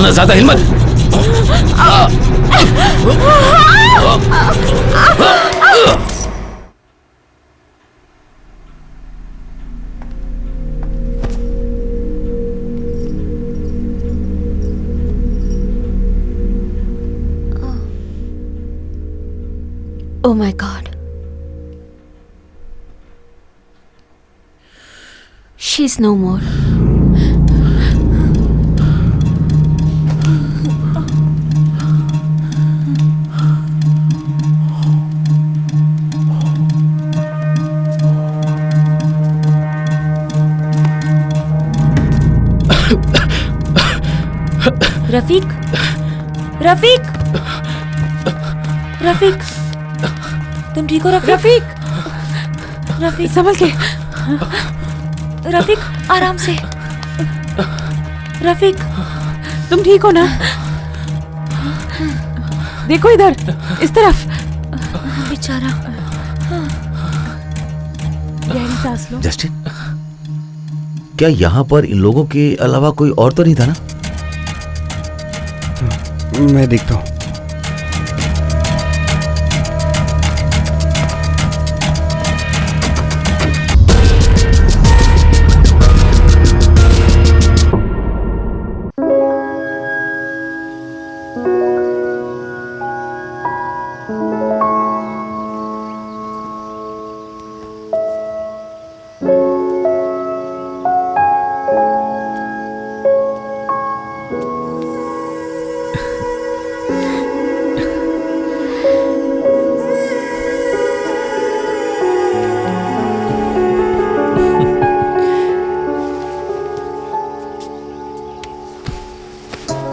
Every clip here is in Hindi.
ना ज्यादा हिम्मत। Oh my God. She's no more. Rafiq, Rafiq, Rafiq, तुम ठीक हो रफीक? रफीक संभल के। रफीक आराम से। रफीक तुम ठीक हो ना? देखो इधर, इस तरफ। बेचारा। गहरी सांस लो। जस्टिन, क्या यहाँ पर इन लोगों के अलावा कोई और तो नहीं था ना? मैं देखता हूँ।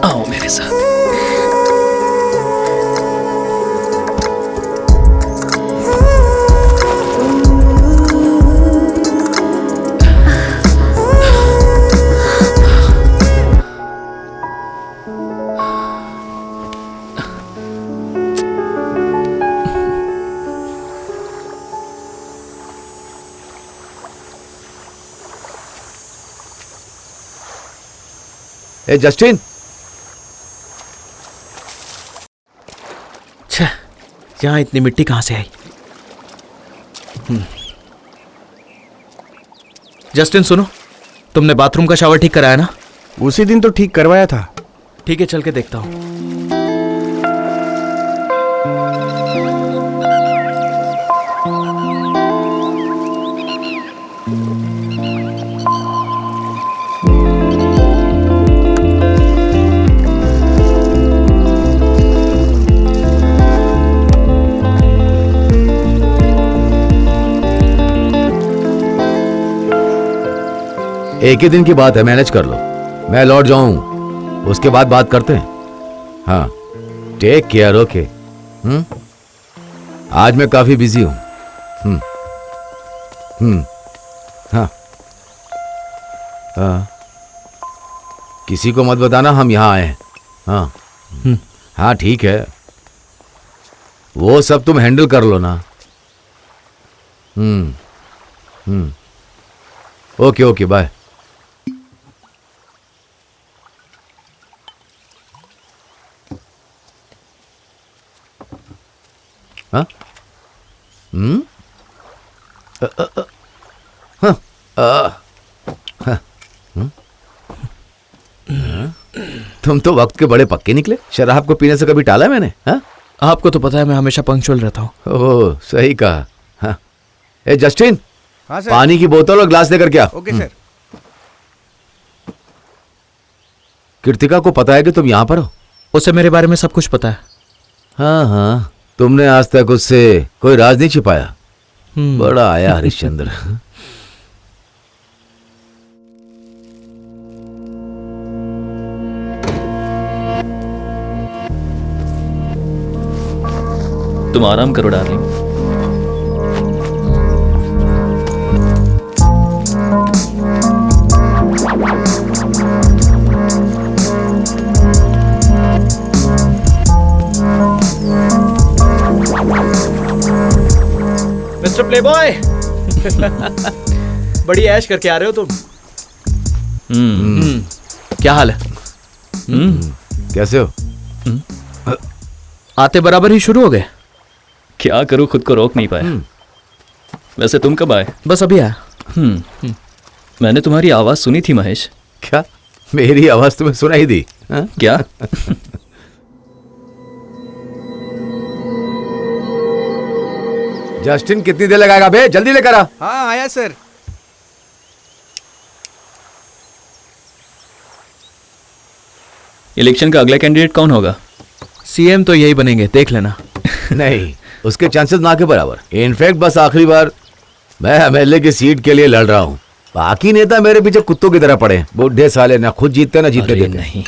आओ मेरे साथ। ए जस्टिन, यहाँ इतनी मिट्टी कहाँ से आई? जस्टिन सुनो, तुमने बाथरूम का शावर ठीक कराया ना? उसी दिन तो ठीक करवाया था। ठीक है, चल के देखता हूँ। एक ही दिन की बात है, मैनेज कर लो। मैं लौट जाऊं, उसके बाद बात करते हैं। हाँ, टेक केयर। ओके। आज मैं काफी बिजी हूं। हाँ हाँ, किसी को मत बताना हम यहाँ आए हैं। हाँ हाँ ठीक है, वो सब तुम हैंडल कर लो ना। Okay okay, bye. हाँ? तुम तो वक्त के बड़े पक्के निकले। शराब को पीने से कभी टाला मैंने? हाँ? आपको तो पता है मैं हमेशा पंक्चुअल रहता हूँ। ओह, सही कहा। हाँ। ए जस्टिन, हाँ सर। पानी की बोतल और ग्लास लेकर क्या? Okay sir. कृतिका को पता है कि तुम यहाँ पर हो? उसे मेरे बारे में सब कुछ पता है। हाँ हाँ, तुमने आज तक उससे कोई राज नहीं छिपाया। बड़ा आया हरिश्चंद्र। तुम आराम करो डार्लिंग। मिस्टर प्लेबॉय, बड़ी ऐश करके आ रहे हो तुम। क्या हाल है? कैसे हो? आते बराबर ही शुरू हो गए। क्या करूं, खुद को रोक नहीं पाया। वैसे तुम कब आए? बस अभी आया। मैंने तुम्हारी आवाज सुनी थी महेश। क्या मेरी आवाज तुम्हें सुनाई दी? हाँ? क्या? जस्टिन कितनी देर लगाएगा बे? जल्दी लेकर आ। हाँ आया सर। इलेक्शन का अगला कैंडिडेट कौन होगा? सीएम तो यही बनेंगे, देख लेना। नहीं, उसके चांसेस ना के बराबर। इनफैक्ट बस आखिरी बार मैं एमएलए की सीट के लिए लड़ रहा हूँ। बाकी नेता मेरे पीछे कुत्तों की तरह पड़े, बूढ़े साले, ना खुद जीतते ना जीतने अरे देते। नहीं,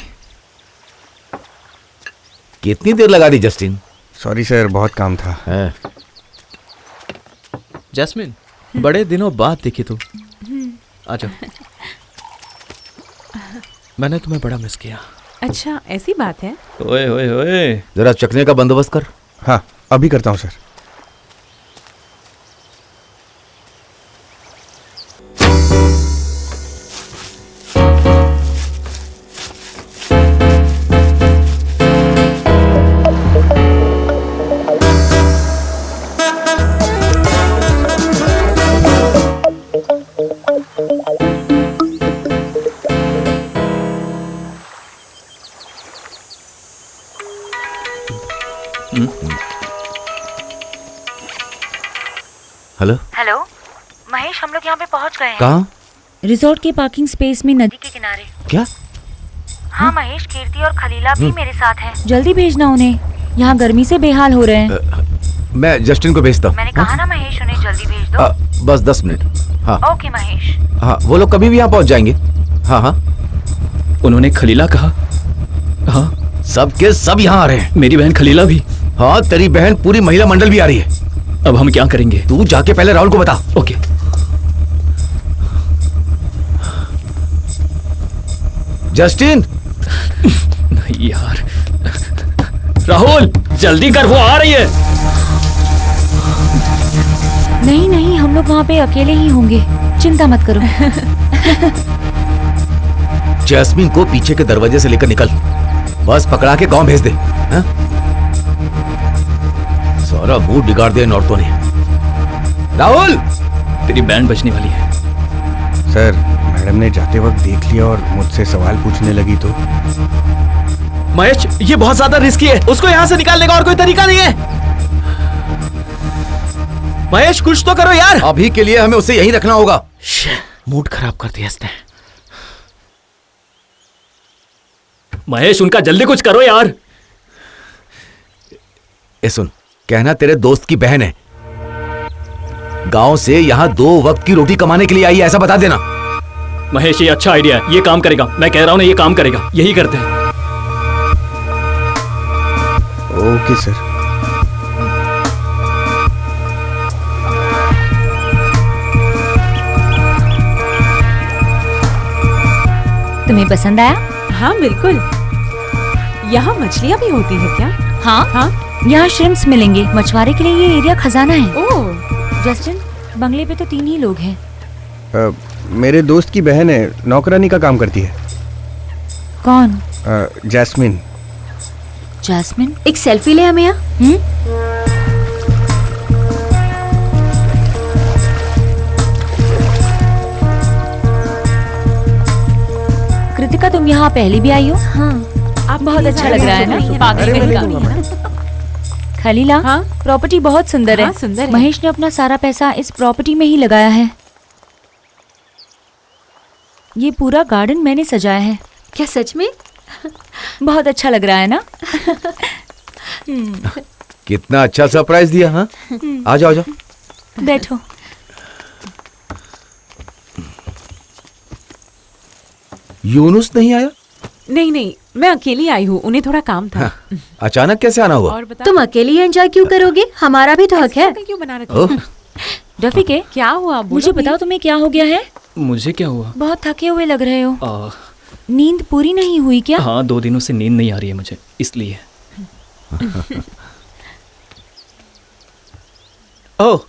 कितनी देर लगा दी जस्टिन? सॉरी सर, बहुत काम था। हैं? जैस्मिन, बड़े दिनों बाद दिखी तू। आ जाओ। मैंने तुम्हें बड़ा मिस किया। अच्छा ऐसी बात है। ओए ओए ओए, जरा चखने का बंदोबस्त कर। हाँ अभी करता हूँ सर। हेलो, हेलो महेश, हम लोग यहाँ पे पहुँच गए हैं। कहाँ? रिजॉर्ट के पार्किंग स्पेस में नदी के किनारे। क्या? हाँ महेश, कीर्ति और खलीला भी मेरे साथ हैं। जल्दी भेजना उन्हें, यहाँ गर्मी से बेहाल हो रहे हैं। मैं जस्टिन को भेजता हूँ। मैंने कहा ना महेश, उन्हें जल्दी भेज दो। बस 10 मिनट। हाँ ओके महेश। हाँ, वो लोग कभी भी यहाँ पहुँच जाएंगे। हाँ हाँ, उन्होंने खलीला कहा? हाँ, सब के सब यहाँ आ रहे हैं। मेरी बहन खलीला भी। हाँ, तेरी बहन पूरी महिला मंडल भी आ रही है। अब हम क्या करेंगे? तू जाके पहले राहुल को बता। ओके। जस्टिन, नहीं यार, राहुल जल्दी कर, वो आ रही है। नहीं नहीं, हम लोग वहाँ पे अकेले ही होंगे, चिंता मत करो। जैस्मिन को पीछे के दरवाजे से लेकर निकल, बस पकड़ा के गांव भेज दे। हाँ? सारा मूड बिगाड़ दिया इन औरतों ने। राहुल, तेरी बैंड बजने वाली है। सर मैडम ने जाते वक्त देख लिया और मुझसे सवाल पूछने लगी तो। महेश, ये बहुत ज्यादा रिस्की है। उसको यहाँ से निकालने का और कोई तरीका नहीं है। महेश, कुछ तो करो यार। अभी के लिए हमें उसे यहीं रखना होगा। मूड खराब कर दिया इसने। महेश, उनका जल्दी कुछ करो यार। ए सुन, कहना तेरे दोस्त की बहन है, गांव से यहाँ 2 वक्त की रोटी कमाने के लिए आई है, ऐसा बता देना। महेश, ये अच्छा आइडिया है, ये काम करेगा। मैं कह रहा हूं ना, ये काम करेगा। यही करते हैं। Okay sir. तुम्हें पसंद आया? हाँ बिल्कुल। यहाँ मछलियाँ भी होती है क्या? हाँ हाँ। यहाँ श्रिम्प्स मिलेंगे। मछुआरे के लिए ये एरिया खजाना है। ओह। जस्टिन, बंगले पे तो 3 ही लोग हैं। मेरे दोस्त की बहन है, नौकरानी का काम करती है। कौन? जैस्मिन। जैस्मिन? एक सेल्फी ले हमें यहाँ। कृतिका, तुम यहाँ पहले भी आई हो? हाँ, आप बहुत अच्छा लग रहा है ना, पागल अरे, का। मैं खलीला, हाँ? प्रॉपर्टी बहुत सुंदर है। हाँ, सुंदर है। महेश ने अपना सारा पैसा इस प्रॉपर्टी में ही लगाया है। ये पूरा गार्डन मैंने सजाया है। क्या सच में? बहुत अच्छा लग रहा है ना? कितना अच्छा सरप्राइज दिया। हाँ, आ जाओ, आ जाओ। बैठो। यूनुस नहीं आया? नहीं नहीं, मैं अकेली आई हूँ, उन्हें थोड़ा काम था। हाँ, अचानक कैसे आना हुआ? और बता, तुम अकेले एंजॉय क्यों करोगे? हमारा भी तो हक है। क्यों बना रखी? ओह, रफीक है, क्या हुआ? बोलो मुझे भी। बताओ तुम्हें क्या हो गया है? मुझे क्या हुआ? बहुत थके हुए लग रहे हो। आ, नींद पूरी नहीं हुई क्या? हाँ, 2 दिनों से नींद नहीं आ रही है मुझे, इसलिए। ओह,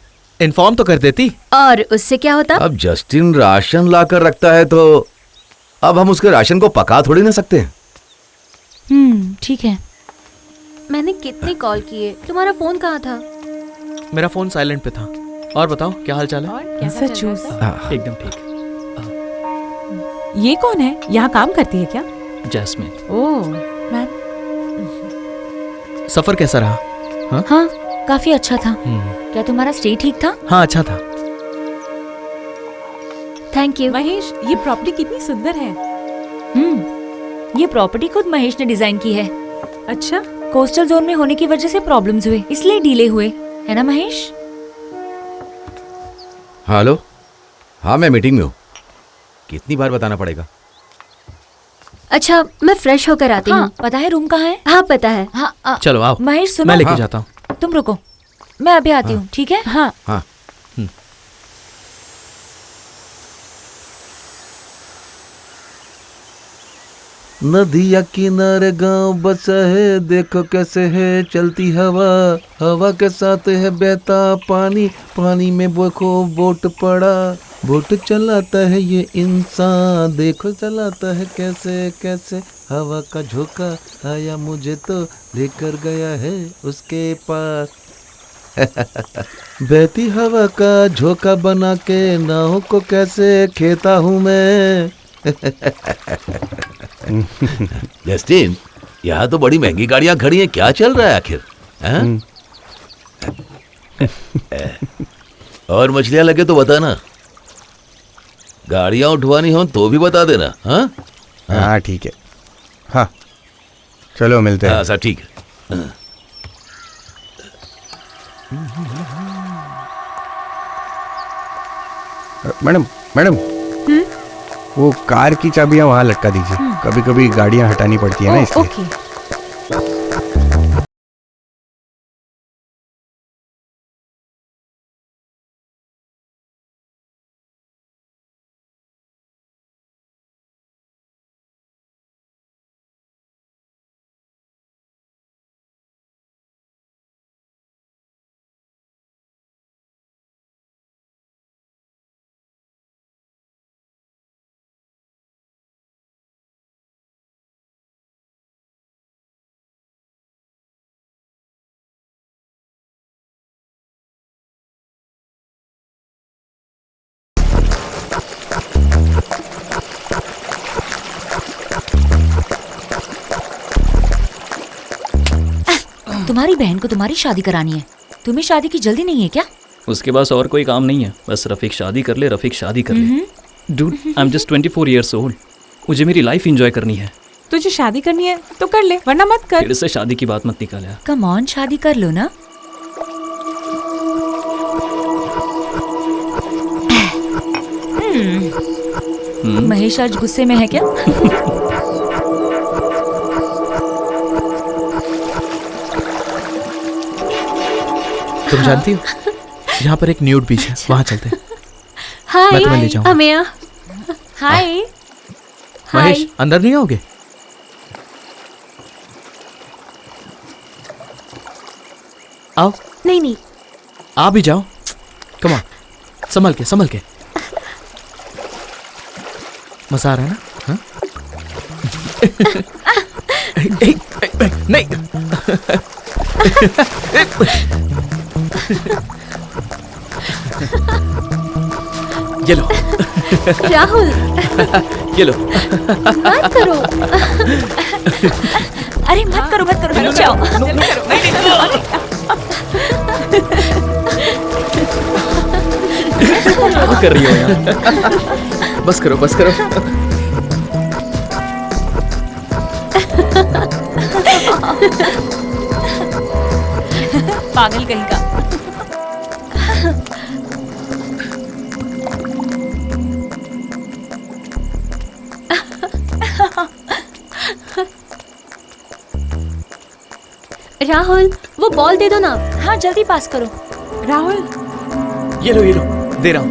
इन्फॉर्म तो कर देती। और उससे क्या होता? अब जस्टिन राशन लाकर रखता है तो अब हम उसके राशन को पका थोड़ी ना सकते हैं। ठीक है। मैंने कितने कॉल किए, तुम्हारा फोन कहाँ था? मेरा फोन साइलेंट पे था। और बताओ क्या हाल चाल है? और कैसा चल रहा है? एकदम ठीक। ये कौन है? यहाँ काम करती है क्या? जैस्मिन। ओह मैम, सफर कैसा रहा? हाँ काफी अच्छा था। क्या तुम्हारा स्टे ठीक था? हाँ अच्छा था। Thank you. महेश ये प्रॉपर्टी कितनी सुंदर है। ये प्रॉपर्टी खुद महेश ने डिजाइन की है। अच्छा, कोस्टल जोन में होने की वजह से प्रॉब्लम्स हुए, इसलिए डिले हुए, है ना महेश? हेलो। हाँ मैं मीटिंग में हूँ। कितनी बार बताना पड़ेगा? अच्छा मैं फ्रेश होकर आती हूँ। हाँ पता है रूम कहाँ है? हाँ पता है। हाँ चलो आओ, महेश सुनो, मैं लेके हाँ। जाता हूँ। तुम रुको, मैं अभी आती हूँ, ठीक है? हाँ हाँ नदिया किनारे गांव बसा है, देखो कैसे है चलती हवा, हवा के साथ है बहता पानी, पानी में देखो बोट पड़ा, बोट चलाता है ये इंसान, देखो चलाता है कैसे कैसे, हवा का झोंका आया मुझे तो लेकर गया है उसके पास। बहती हवा का झोंका बना के नाव को कैसे खेता हूँ मैं। जस्टिन, यहाँ तो बड़ी महंगी गाड़ियाँ खड़ी हैं, क्या चल रहा है आखिर? हैं? और मछलियाँ लगे तो बताना, गाड़ियाँ उठवानी हो तो भी बता देना। हाँ हाँ ठीक है। हाँ चलो मिलते हैं। हाँ सर ठीक है। मैडम मैडम, वो कार की चाबियां वहाँ लटका दीजिए, कभी कभी गाड़ियाँ हटानी पड़ती है ना, इसलिए। ओके। तुम्हारी बहन को तुम्हारी शादी करानी है, तुम्हें शादी की जल्दी नहीं है क्या? उसके पास और कोई काम नहीं है, बस रफीक शादी कर ले, रफीक शादी कर ले। Dude I am just 24 years old, मुझे मेरी लाइफ एंजॉय करनी है। तुझे शादी करनी है तो कर ले, वरना मत कर। फिर से शादी की बात मत निकाल यार। कम ऑन, शादी कर लो ना। महेश आज गुस्से में है क्या? तुम जानती हो यहाँ पर एक न्यूड बीच है, वहाँ चलते हैं। हाय मैं तुम्हें ले जाऊंगा। अमेया। हाय। महेश अंदर नहीं आओगे? आओ, नहीं नहीं, आ भी जाओ। कम ऑन, संभल के संभल के। मजा आ रहा है ना? हाँ? नहीं। ये लो। राहुल ये लो। मत करो। अरे मत करो मत करो, रुक जाओ। क्या कर रही हो यार? बस करो बस करो। पागल कहीं का। राहुल वो बॉल दे दो ना। हाँ जल्दी पास करो। राहुल ये लो दे रहा हूँ।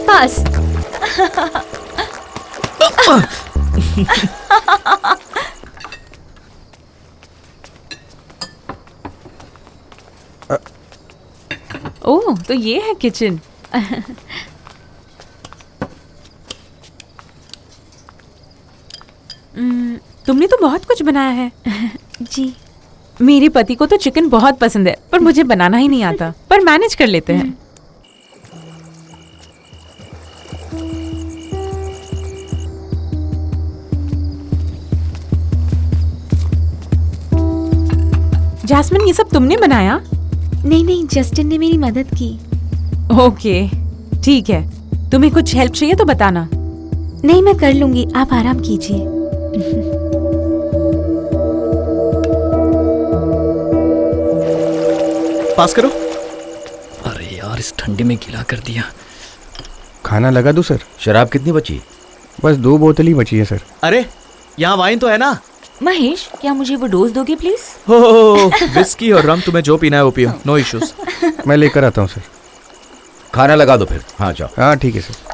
पास। ओह तो ये है किचन। तुमने तो बहुत कुछ बनाया है। जी। मेरे पति को तो चिकन बहुत पसंद है, पर मुझे बनाना ही नहीं आता, पर मैनेज कर लेते हैं। जैस्मिन, ये सब तुमने बनाया? नहीं, जस्टिन ने मेरी मदद की। ओके, ठीक है। तुम्हें कुछ हेल्प चाहिए तो बताना। नहीं, मैं कर लूंगी, आप आराम कीजिए। पास करो। अरे यार, इस ठंडी में गीला कर दिया। खाना लगा दूं सर? शराब कितनी बची? बस 2 बोतल ही बची है सर। अरे यहाँ वाइन तो है ना? महेश, क्या मुझे वो डोज दोगे प्लीज? हो विस्की और रम, तुम्हें जो पीना है वो पियो, नो इश्यूज। मैं लेकर आता हूँ सर। खाना लगा दो फिर। हाँ जाओ। हाँ ठीक है सर।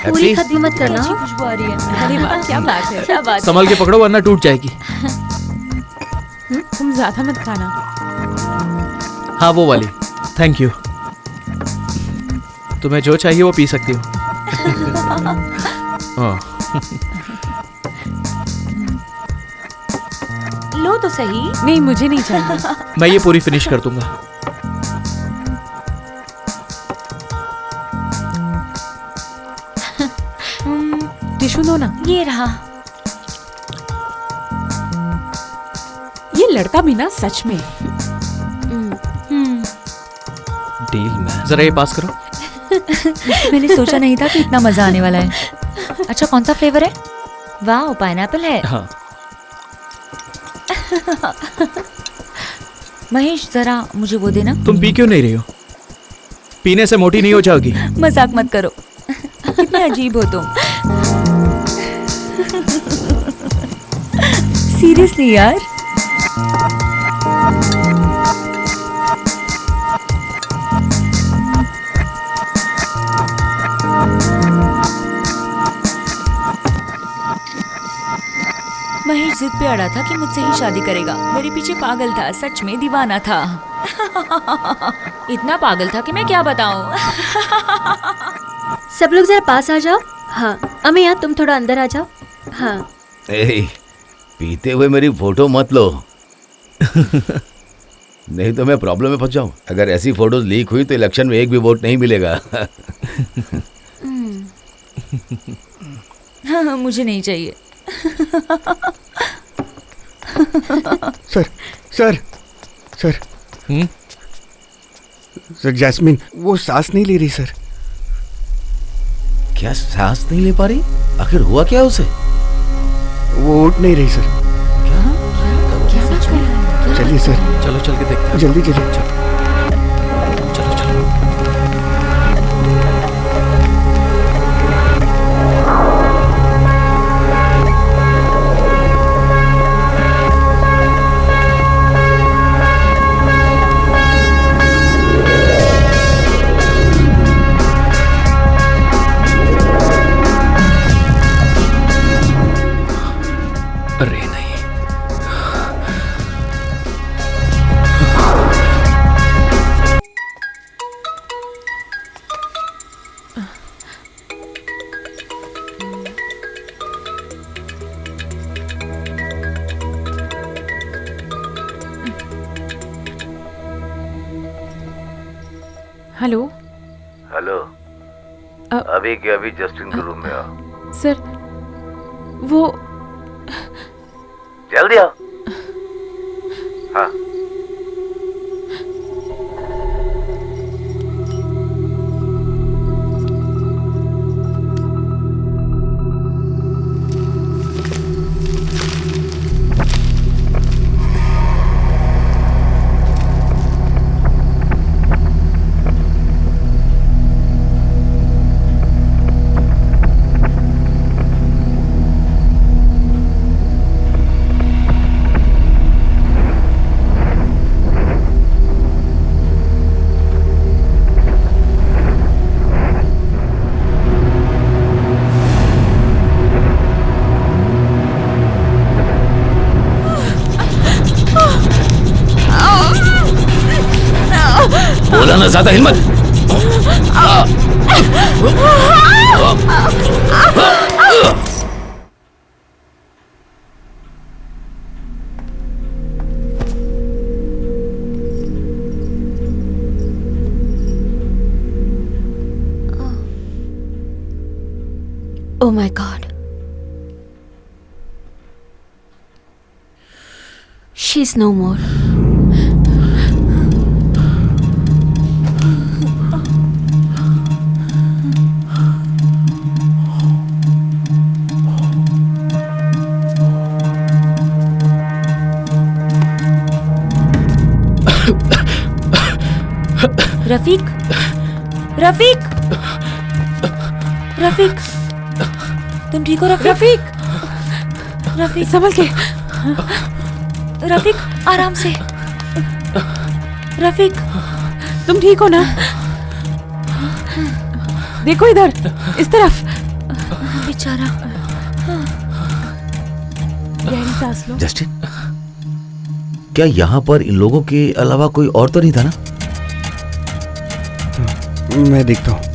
पूरी खत्म मत करना। अच्छी खुशबू आ रही है। अरे वाह, क्या बात है। क्या बात है। संभल के पकड़ो वरना टूट जाएगी। तुम ज्यादा मत खाना। हाँ वो वाली, थैंक यू। तुम्हें जो चाहिए वो पी सकती हो। हाँ। लो तो सही। नहीं, मुझे नहीं चाहिए। मैं ये पूरी फिनिश कर दूंगा। टिश्यू दो ना। ये रहा। ये लड़का भी ना सच में। Deal man. जरा ये पास करो। मैंने सोचा नहीं था कि इतना मजा आने वाला है। अच्छा, कौन सा फ्लेवर है? वाह, पाइनएप्पल है। हाँ। महेश, जरा मुझे वो देना। तुम पी क्यों नहीं रही हो? पीने से मोटी नहीं हो जाओगी। मजाक मत करो। कितने अजीब हो तुम। सीरियसली यार। महेश जिद पे अड़ा था कि मुझसे ही शादी करेगा। मेरे पीछे पागल था, सच में दीवाना था। इतना पागल था कि मैं क्या बताऊं। सब लोग जरा पास आ जाओ। हाँ अमिया, तुम थोड़ा अंदर आ जाओ। हाँ। पीते हुए मेरी फोटो मत लो। नहीं तो मैं प्रॉब्लम में फंस जाऊं। अगर ऐसी फोटोज लीक हुई तो इलेक्शन में एक भी वोट नहीं मिलेगा। हाँ, मुझे नहीं चाहिए। Sir sir sir sir, Jasmine वो सांस नहीं ले रही सर। क्या सांस नहीं ले पा रही? आखिर हुआ क्या उसे? वो उठ नहीं रही सर। चलिए सर, चलो चल के देखते हैं। जल्दी चलिए। चलो चलो। अरे नहीं। हेलो। हेलो। अभी के अभी जस्टिन के रूम में आओ। सर वो जल्दी आओ। हाँ। ज्यादा हिम्मत। Oh my God. She's no more. Rafiq, Rafiq, Rafiq, तुम ठीक हो रफीक? रफीक, रफीक संभल के। रफीक आराम से। रफीक, तुम ठीक हो ना? देखो इधर, इस तरफ। बेचारा। गहरी सांस लो। जस्टिन, क्या यहाँ पर इन लोगों के अलावा कोई और तो नहीं था ना? मैं देखता हूँ।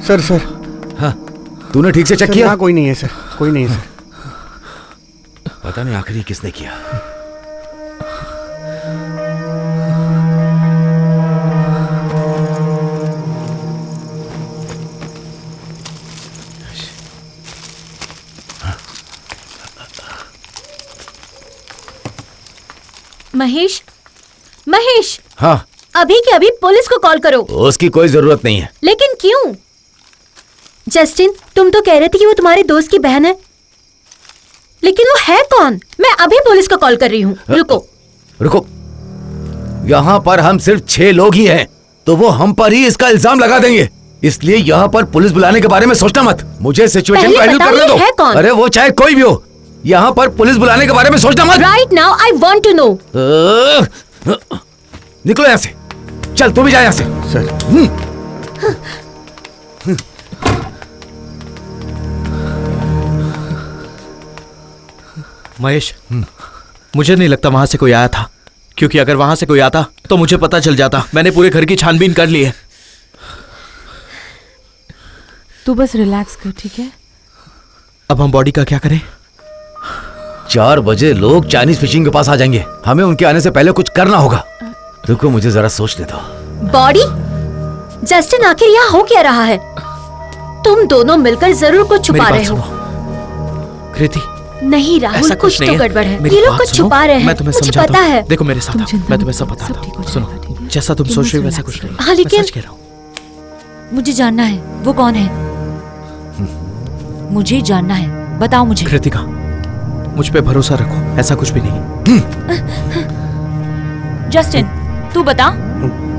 Sir, sir. हाँ, तूने ठीक से चेक सर, किया? हाँ, कोई नहीं है सर, कोई नहीं है सर। पता नहीं आखिर ये किसने किया। महेश, महेश, हाँ, अभी के अभी पुलिस को कॉल करो। उसकी कोई जरूरत नहीं है। लेकिन क्यों? जस्टिन, तुम तो कह रहे थे कि वो तुम्हारे दोस्त की बहन है, लेकिन वो है कौन? मैं अभी पुलिस को कॉल कर रही हूँ। रुको रुको, यहाँ पर हम सिर्फ 6 लोग ही हैं, तो वो हम पर ही इसका इल्जाम लगा देंगे। इसलिए यहाँ पर पुलिस बुलाने के बारे में सोचना मत। मुझे सिचुएशन को हैंडल करने दो। है कौन? अरे वो चाहे कोई भी हो, यहाँ पर पुलिस बुलाने के बारे में सोचना मत। Right now I want to know. निकलो यहाँ से। चल तू भी जा यहाँ से। सर, महेश, मुझे नहीं लगता वहां से कोई आया था, क्योंकि अगर वहां से कोई आता तो मुझे पता चल जाता। मैंने पूरे घर की छानबीन कर ली है। तू बस रिलैक्स कर, ठीक है? अब हम बॉडी का क्या करें? 4 बजे लोग चाइनीज फिशिंग के पास आ जाएंगे। हमें उनके आने से पहले कुछ करना होगा। रुको, मुझे जरा सोचने दो। बॉडी? जस्टिन, आखिर यहाँ हो क्या रहा है? तुम दोनों मिलकर जरूर कुछ छुपा रहे हो। कृति, नहीं राहुल, कुछ तो गड़बड़ है। ये लोग कुछ छुपा रहे हैं। मैं तुम्हें मुझे समझाता पता हूँ। है। देखो मेरे साथ आओ, मैं तुम्हें सब बताता हूँ। सुनो, जैसा तुम सोच रहे हो वैसा कुछ नहीं। हाँ, लेकिन मैं सच कह रहा हूँ। मुझे जानना है वो कौन है। मुझे जानना है, बताओ मुझे। कृतिका, मुझ पे भरोसा रखो, ऐसा कुछ भी नहीं। जस्टिन, तू बता।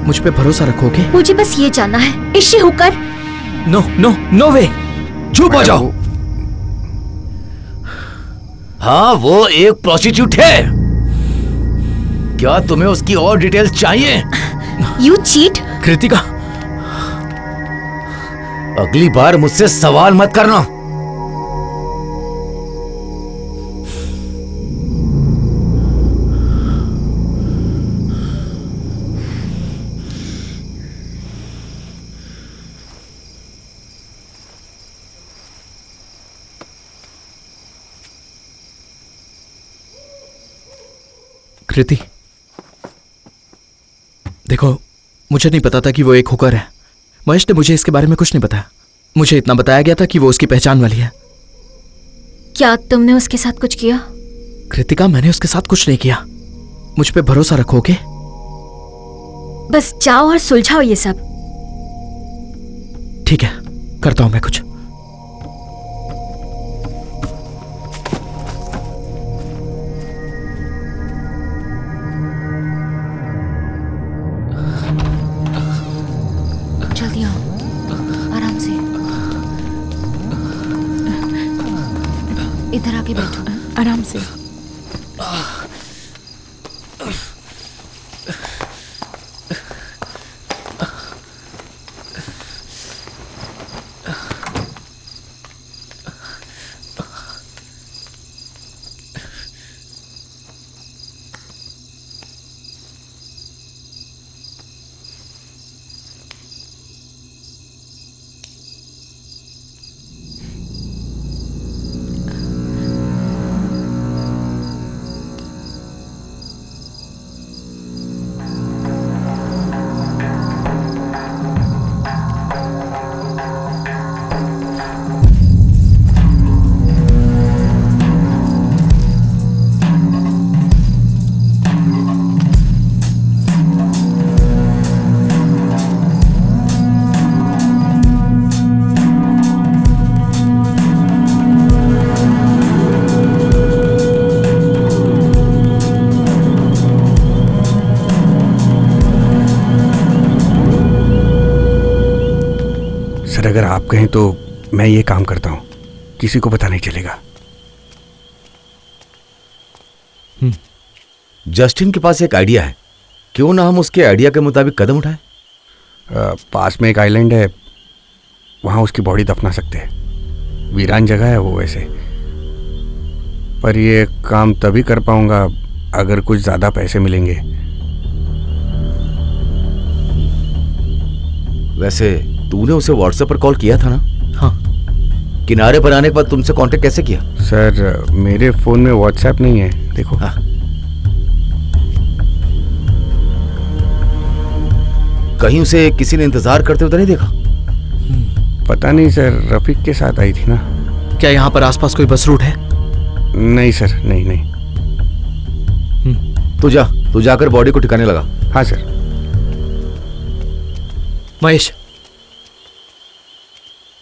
मुझ पे भरोसा रखोगे? मुझे बस ये जानना है, is she hooker? No no no way. चुप हो जाओ। हाँ, वो एक प्रोस्टिट्यूट है। क्या तुम्हें उसकी और डिटेल्स चाहिए? You cheat. कृतिका, अगली बार मुझसे सवाल मत करना। कृति, देखो, मुझे नहीं पता था कि वो एक हुकर है। महेश ने मुझे इसके बारे में कुछ नहीं बताया। मुझे इतना बताया गया था कि वो उसकी पहचान वाली है। क्या तुमने उसके साथ कुछ किया? कृतिका, मैंने उसके साथ कुछ नहीं किया। मुझ पे भरोसा रखोगे? बस जाओ और सुलझाओ ये सब। ठीक है, करता हूं मैं कुछ। जल्दी आओ, आराम से। इधर आके बैठो। आराम से। अगर आप कहें तो मैं ये काम करता हूं, किसी को पता नहीं चलेगा। जस्टिन के पास एक आइडिया है, क्यों ना हम उसके आइडिया के मुताबिक कदम उठाएं? पास में एक आइलैंड है, वहां उसकी बॉडी दफना सकते हैं। वीरान जगह है वो वैसे, पर ये काम तभी कर पाऊंगा अगर कुछ ज्यादा पैसे मिलेंगे। वैसे तूने उसे व्हाट्सएप पर कॉल किया था ना? हाँ। किनारे पर आने के बाद तुमसे कांटेक्ट कैसे किया? सर, मेरे फोन में व्हाट्सएप नहीं है, देखो। हाँ। कहीं उसे किसी ने इंतजार करते हुए तो नहीं देखा? पता नहीं सर, रफीक के साथ आई थी ना। क्या यहाँ पर आसपास कोई बस रूट है? नहीं सर, नहीं। तू जाकर बॉडी को ठिकाने लगा। हाँ सर। महेश,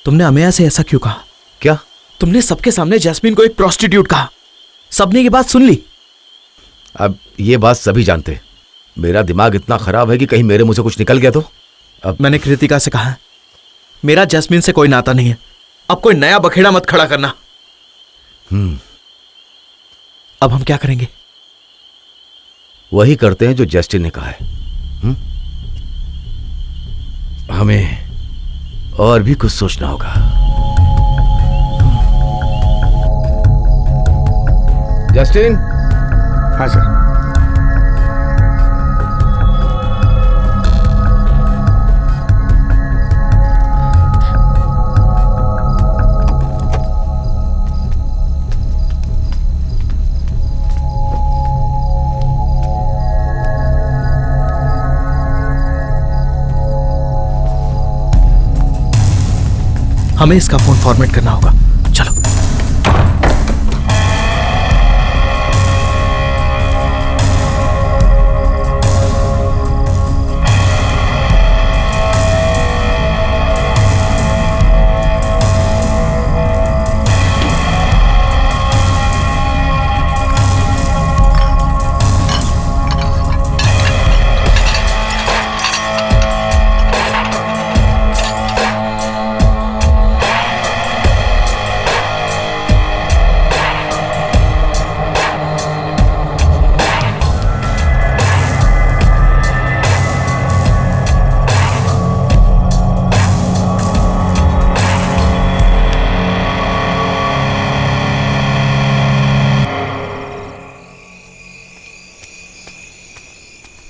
तुमने अमेया से ऐसा क्यों कहा? क्या? तुमने सबके सामने जैस्मीन को एक प्रोस्टिट्यूट कहा। सबने ये बात सुन ली। अब ये बात सभी जानते। मेरा दिमाग इतना खराब है कि कहीं मेरे मुंह से कुछ निकल गया तो। अब मैंने कृतिका से कहा, मेरा जैस्मीन से कोई नाता नहीं है। अब कोई नया बखेड़ा मत खड़ा करना। अब हम क्या करेंगे? वही करते हैं जो जस्टिन ने कहा है। हमें और भी कुछ सोचना होगा। जस्टिन। हाँ सर। हमें इसका फोन फॉर्मेट करना होगा। चलो।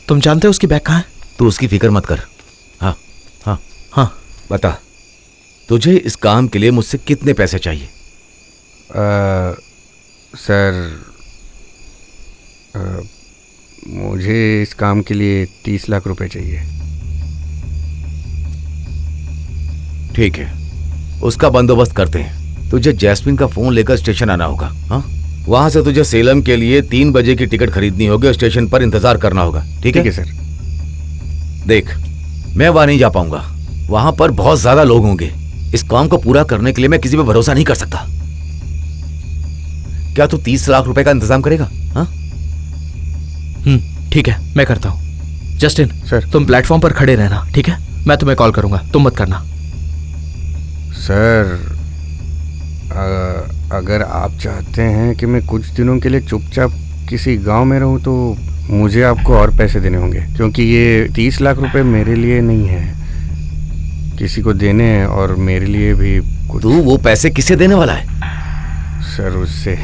तुम जानते हो उसकी बैग कहाँ है? तू उसकी फिक्र मत कर। हाँ हाँ हाँ बता, तुझे इस काम के लिए मुझसे कितने पैसे चाहिए? सर मुझे इस काम के लिए 30 लाख रुपए चाहिए। ठीक है, उसका बंदोबस्त करते हैं। तुझे जैस्मिन का फोन लेकर स्टेशन आना होगा। हाँ, वहां से तुझे सेलम के लिए 3 बजे की टिकट खरीदनी होगी और स्टेशन पर इंतजार करना होगा। ठीक है सर। देख, मैं वहां नहीं जा पाऊंगा, वहां पर बहुत ज्यादा लोग होंगे। इस काम को पूरा करने के लिए मैं किसी पे भरोसा नहीं कर सकता। क्या तू 30 लाख रुपए का इंतजाम करेगा? हाँ ठीक है, मैं करता हूँ। जस्टिन सर, तुम प्लेटफॉर्म पर खड़े रहना, ठीक है? मैं तुम्हें कॉल करूंगा, तुम मत करना। सर अगर आप चाहते हैं कि मैं कुछ दिनों के लिए चुपचाप किसी गांव में रहूं तो मुझे आपको और पैसे देने होंगे, क्योंकि ये 30 लाख रुपए मेरे लिए नहीं है, किसी को देने हैं और मेरे लिए भी कुछ। तू वो पैसे किसे देने वाला है? सर उससे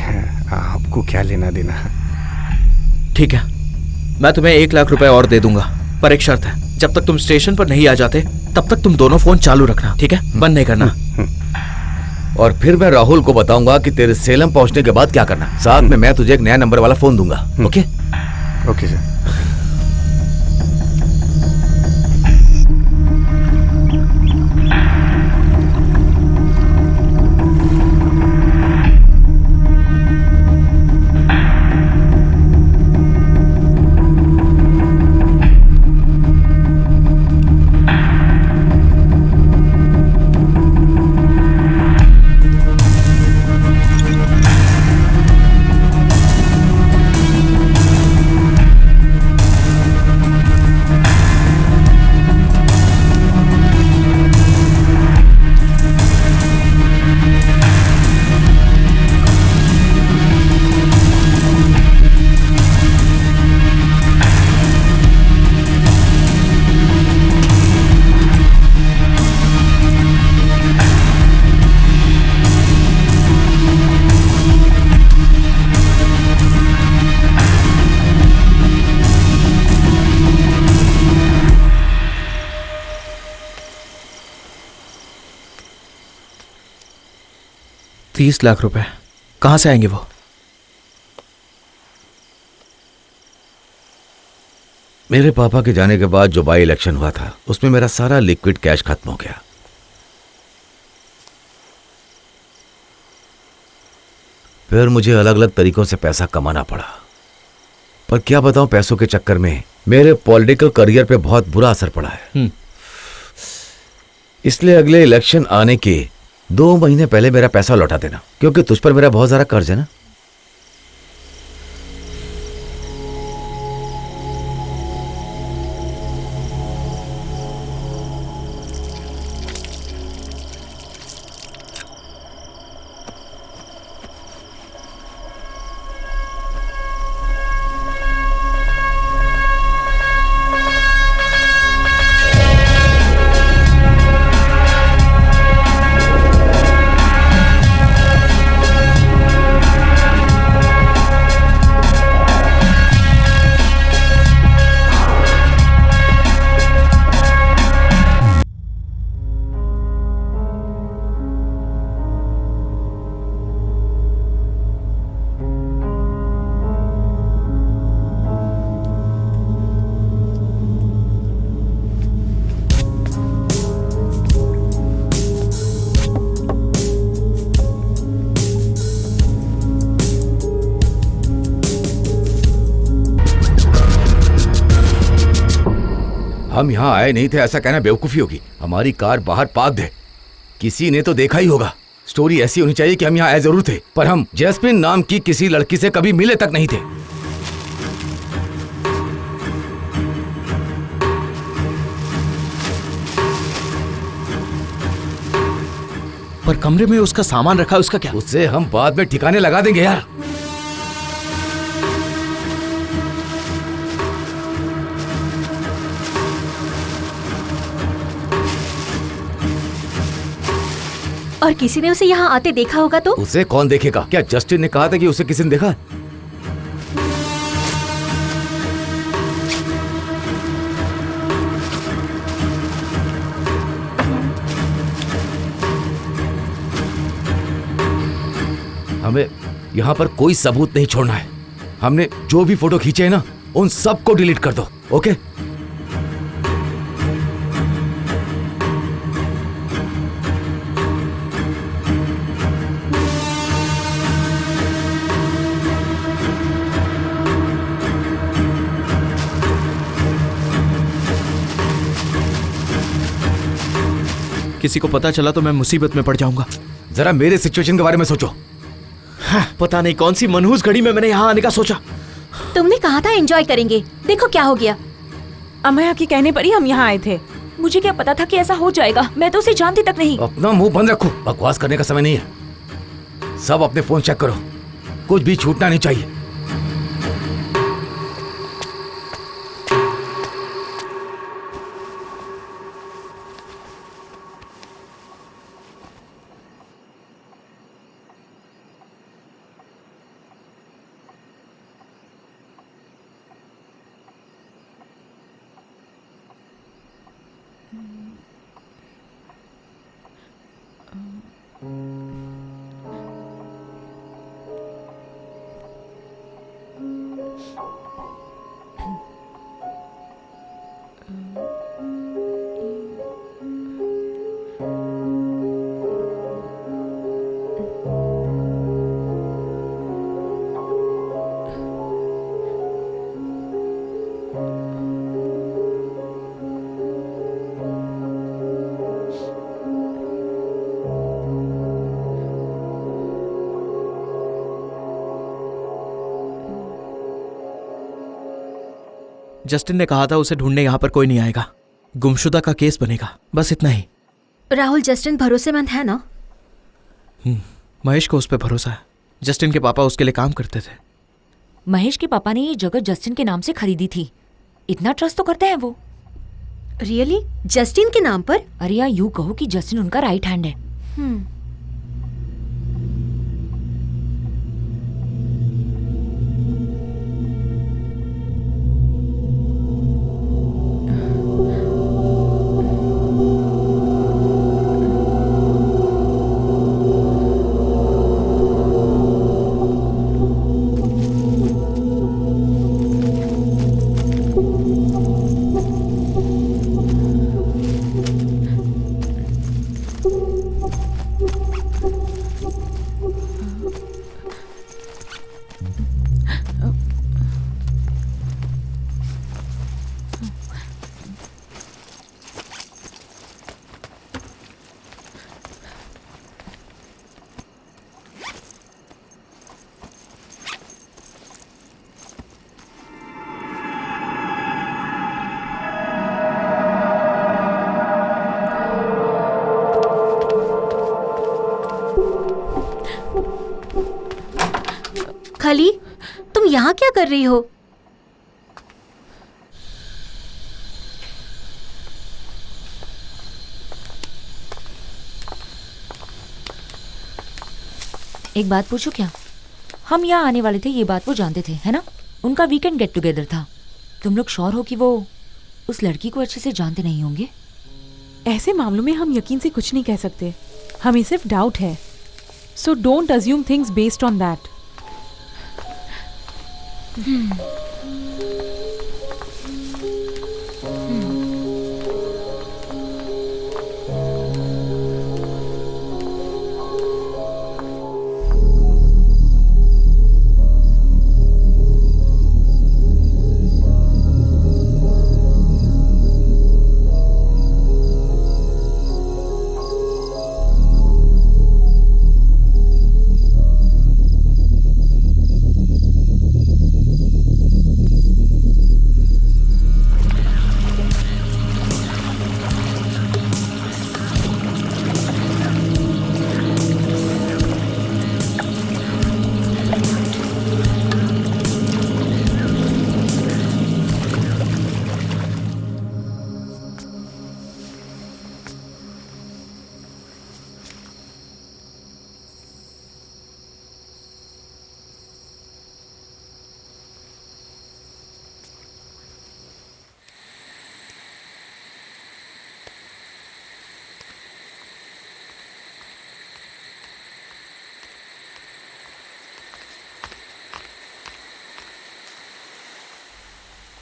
आपको क्या लेना देना है? ठीक है, मैं तुम्हें 1 लाख रुपए और दे दूंगा, पर एक शर्त है, जब तक तुम स्टेशन पर नहीं आ जाते तब तक तुम दोनों फोन चालू रखना, ठीक है? बंद नहीं करना। और फिर मैं राहुल को बताऊंगा कि तेरे सेलम पहुंचने के बाद क्या करना। साथ में मैं तुझे एक नया नंबर वाला फोन दूंगा। Okay okay sir. $30 लाख रुपए कहां से आएंगे वो? मेरे पापा के जाने के बाद जो बाई इलेक्शन हुआ था उसमें मेरा सारा लिक्विड कैश खत्म हो गया। फिर मुझे अलग अलग तरीकों से पैसा कमाना पड़ा, पर क्या बताऊं, पैसों के चक्कर में मेरे पॉलिटिकल करियर पे बहुत बुरा असर पड़ा है। इसलिए अगले इलेक्शन आने के 2 महीने पहले मेरा पैसा लौटा देना, क्योंकि तुझ पर मेरा बहुत ज्यादा कर्ज है ना। हम यहाँ आए नहीं थे ऐसा कहना बेवकूफी होगी। हमारी कार बाहर पार्क्ड है, किसी ने तो देखा ही होगा। स्टोरी ऐसी होनी चाहिए कि हम यहाँ आए जरूर थे, पर हम जैस्मिन नाम की किसी लड़की से कभी मिले तक नहीं थे। पर कमरे में उसका सामान रखा है, उसका क्या? उससे हम बाद में ठिकाने लगा देंगे यार। और किसी ने उसे यहाँ आते देखा होगा तो? उसे कौन देखेगा? क्या जस्टिन ने कहा था कि उसे किसी ने देखा? यहाँ पर कोई सबूत नहीं छोड़ना है। हमने जो भी फोटो खींचे हैं ना, उन सबको डिलीट कर दो। ओके? किसी को पता चला तो मैं मुसीबत में पड़ जाऊंगा। जरा मेरे सिचुएशन के बारे में सोचो। हाँ, पता नहीं कौन सी मनहूस घड़ी में मैंने यहाँ आने का सोचा। तुमने कहा था एंजॉय करेंगे, देखो क्या हो गया। अमया के कहने पर ही हम यहाँ आए थे। मुझे क्या पता था कि ऐसा हो जाएगा, मैं तो उसे जानती तक नहीं। अपना मुंह बंद रखो, बकवास करने का समय नहीं है। सब अपने फोन चेक करो, कुछ भी छूटना नहीं चाहिए। जस्टिन ने कहा था उसे ढूंढने यहाँ पर कोई नहीं आएगा, गुमशुदा का केस बनेगा, बस इतना ही। राहुल, जस्टिन भरोसेमंद है ना? महेश को उस पर भरोसा है। जस्टिन के पापा उसके लिए काम करते थे। महेश के पापा ने ये जगह जस्टिन के नाम से खरीदी थी, इतना ट्रस्ट तो करते हैं वो। रियली? जस्टिन के नाम पर? अरे या यूं कहो कि जस्टिन उनका राइट हैंड है। खली, तुम यहाँ क्या कर रही हो? एक बात पूछूं क्या? हम यहाँ आने वाले थे, ये बात वो जानते थे, है ना? उनका वीकेंड गेट टुगेदर था। तुम लोग श्योर हो कि वो उस लड़की को अच्छे से जानते नहीं होंगे? ऐसे मामलों में हम यकीन से कुछ नहीं कह सकते, हमें सिर्फ डाउट है। So don't assume things based on that.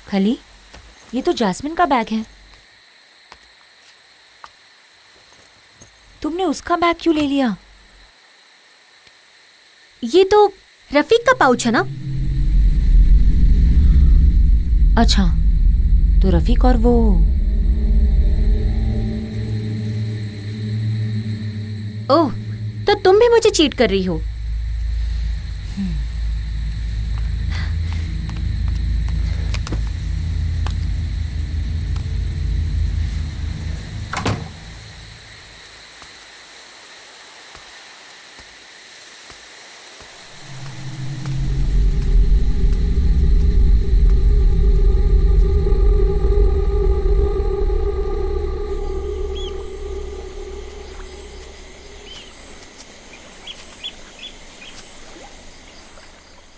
खली, ये तो जैस्मिन का बैग है। तुमने उसका बैग क्यों ले लिया? ये तो रफीक का पाउच है ना? अच्छा, तो रफीक और वो ओह, तो तुम भी मुझे चीट कर रही हो।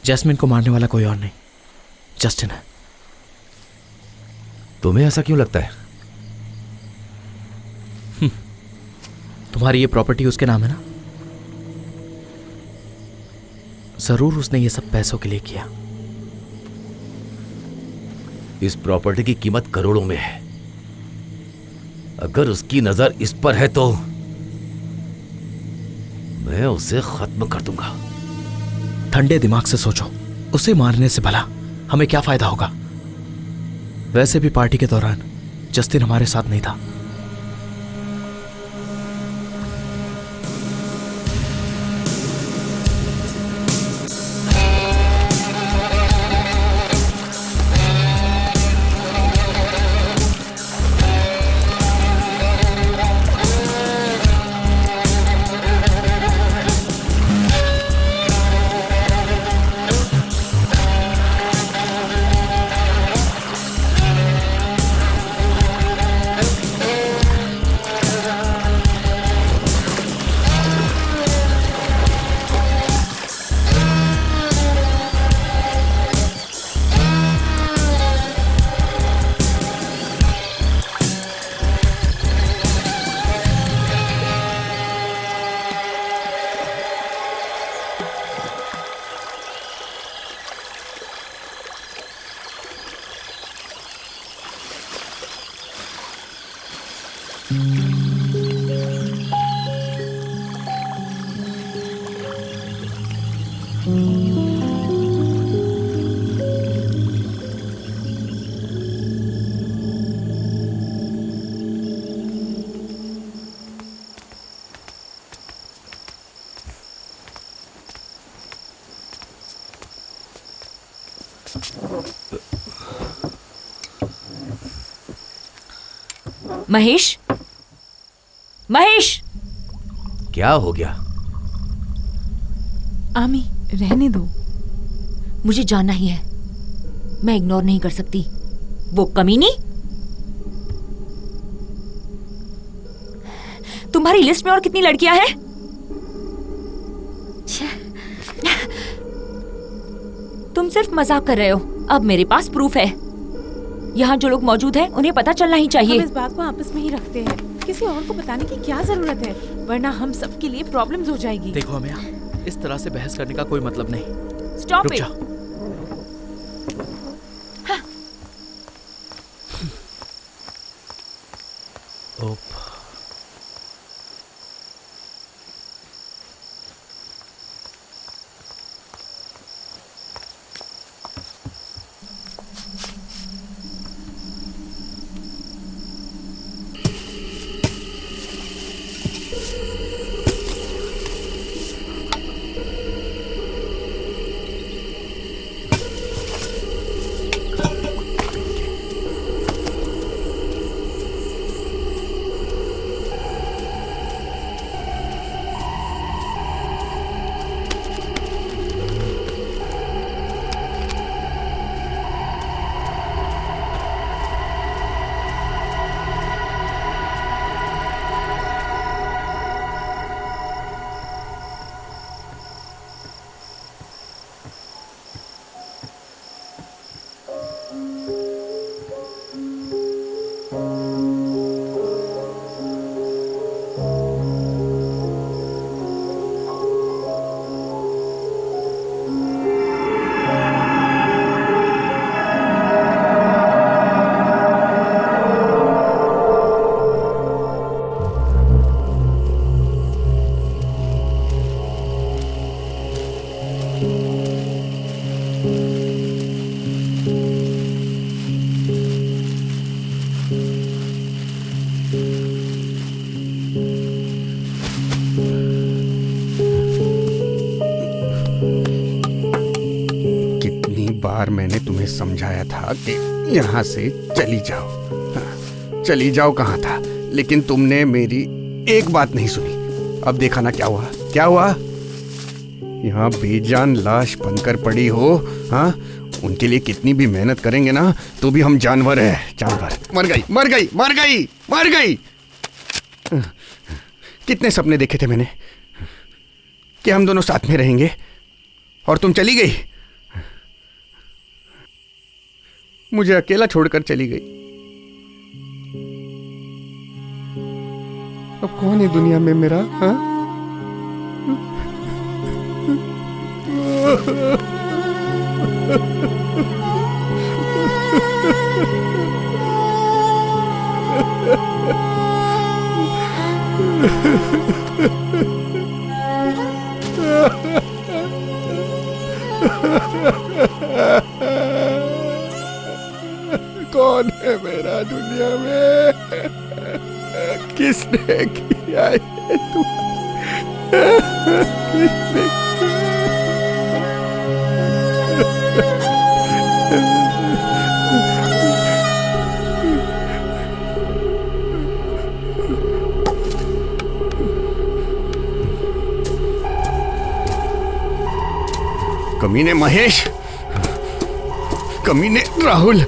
जैस्मिन को मारने वाला कोई और नहीं, जस्टिन है। तुम्हें ऐसा क्यों लगता है? तुम्हारी ये प्रॉपर्टी उसके नाम है ना? जरूर उसने ये सब पैसों के लिए किया। इस प्रॉपर्टी की कीमत करोड़ों में है। अगर उसकी नजर इस पर है तो मैं उसे खत्म कर दूंगा। ठंडे दिमाग से सोचो, उसे मारने से भला हमें क्या फायदा होगा? वैसे भी पार्टी के दौरान जस्टिन हमारे साथ नहीं था। महेश, महेश! क्या हो गया? आमी, रहने दो। मुझे जानना ही है, मैं इग्नोर नहीं कर सकती। वो कमीनी तुम्हारी लिस्ट में और कितनी लड़कियां हैं? तुम सिर्फ मजाक कर रहे हो। अब मेरे पास प्रूफ है। यहाँ जो लोग मौजूद हैं उन्हें पता चलना ही चाहिए। हम इस बात को आपस में ही रखते हैं। किसी और को बताने की क्या जरूरत है, वरना हम सब के लिए प्रॉब्लम्स हो जाएगी। देखो अमिया, इस तरह से बहस करने का कोई मतलब नहीं। स्टॉप रुक इट। जा। ओप। बार मैंने तुम्हें समझाया था कि यहाँ से चली जाओ। हाँ, चली जाओ कहाँ था, लेकिन तुमने मेरी एक बात नहीं सुनी। अब देखा ना क्या हुआ, क्या हुआ। यहाँ बेजान लाश बनकर पड़ी हो। हाँ, उनके लिए कितनी भी मेहनत करेंगे ना तो भी हम जानवर हैं, जानवर। मर गई, मर गई, मर गई, मर गई। कितने सपने देखे थे मैंने कि हम दोनों साथ में रहेंगे, और तुम चली गई, मुझे अकेला छोड़कर चली गई। अब कौन है दुनिया में मेरा? हाँ? कौन है मेरा दुनिया में? किसने किया ये किसने? कमीने महेश, कमीने राहुल।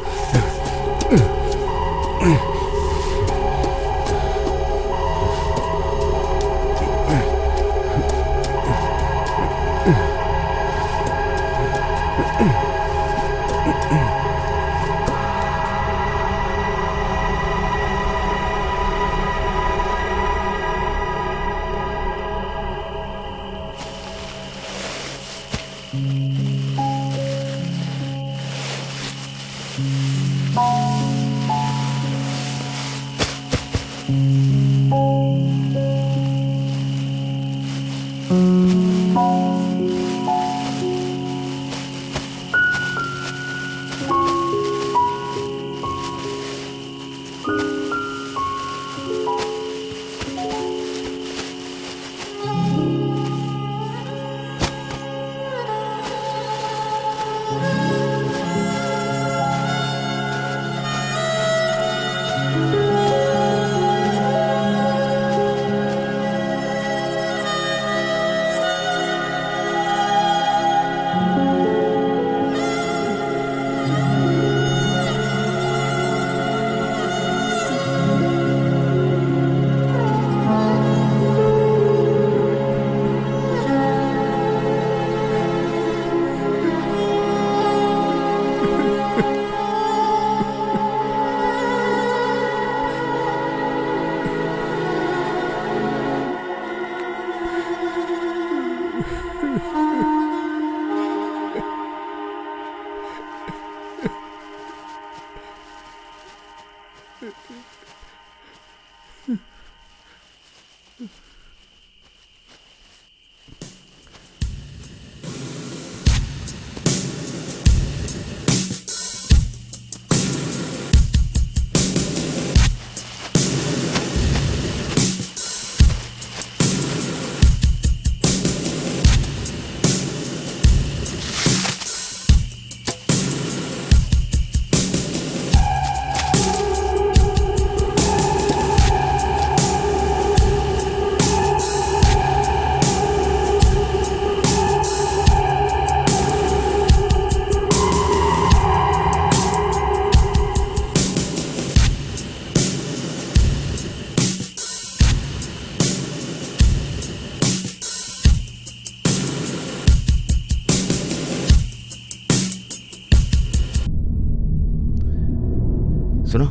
सुनो,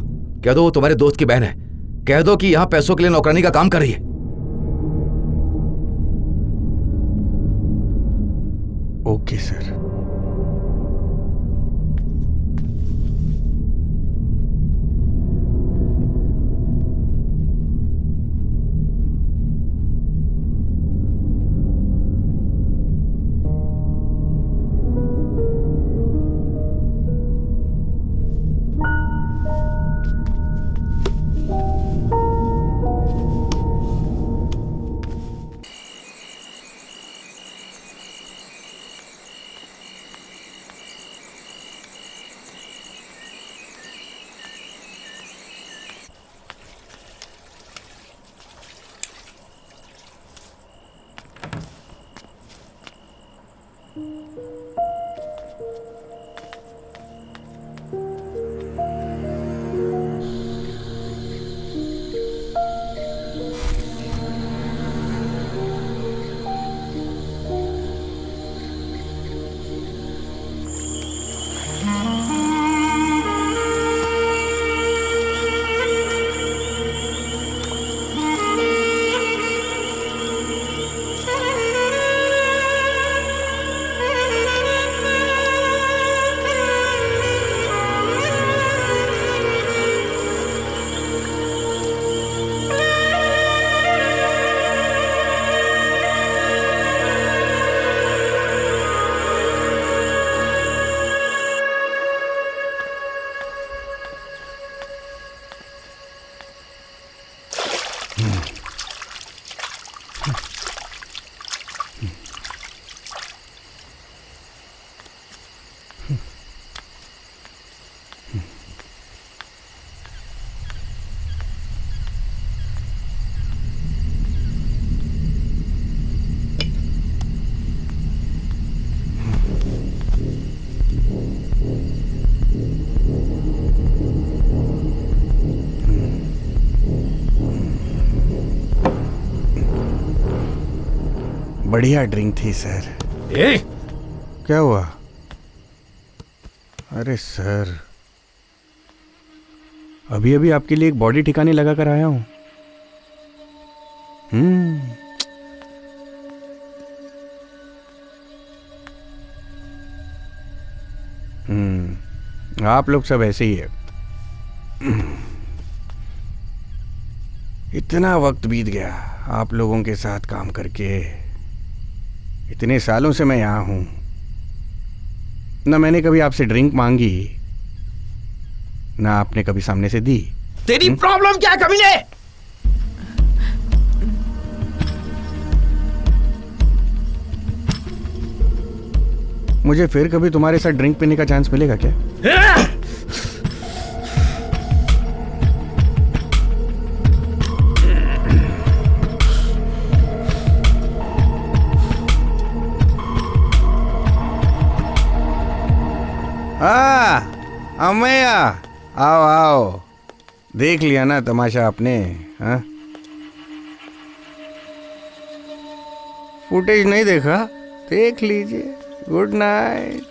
कह दो वो तुम्हारे दोस्त की बहन है। कह दो कि यहां पैसों के लिए नौकरानी का काम कर रही है। Okay sir. बढ़िया ड्रिंक थी सर। ए क्या हुआ? अरे सर, अभी अभी आपके लिए एक बॉडी ठिकाने लगा कर आया हूं। आप लोग सब ऐसे ही है। इतना वक्त बीत गया आप लोगों के साथ काम करके। इतने सालों से मैं यहाँ हूँ, ना मैंने कभी आपसे ड्रिंक मांगी, ना आपने कभी सामने से दी। तेरी प्रॉब्लम क्या है कमीने? मुझे फिर कभी तुम्हारे साथ ड्रिंक पीने का चांस मिलेगा क्या? अम्मैया, आओ आओ। देख लिया ना तमाशा आपने? हाँ, फुटेज नहीं देखा? देख लीजिए। Good night.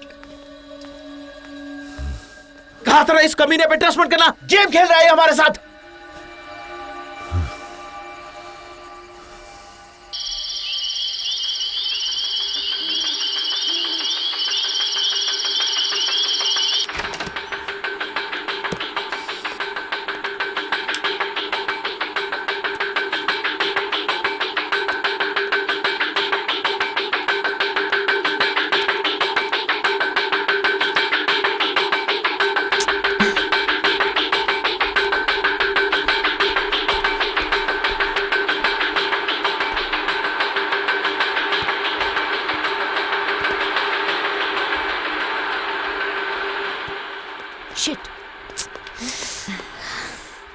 कहा था इस कमीने पे ट्रस्ट मत करना, गेम खेल रहा है हमारे साथ। शिट।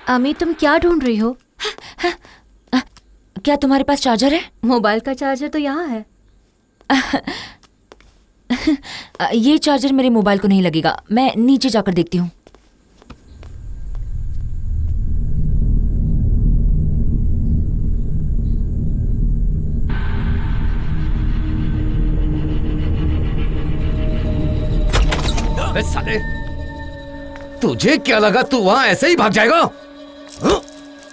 अमी, तुम क्या ढूंढ रही हो? क्या तुम्हारे पास चार्जर है? मोबाइल का चार्जर तो यहाँ है। ये चार्जर मेरे मोबाइल को नहीं लगेगा, मैं नीचे जाकर देखती हूँ। साले, तुझे क्या लगा तू वहां ऐसे ही भाग जाएगा? हाँ?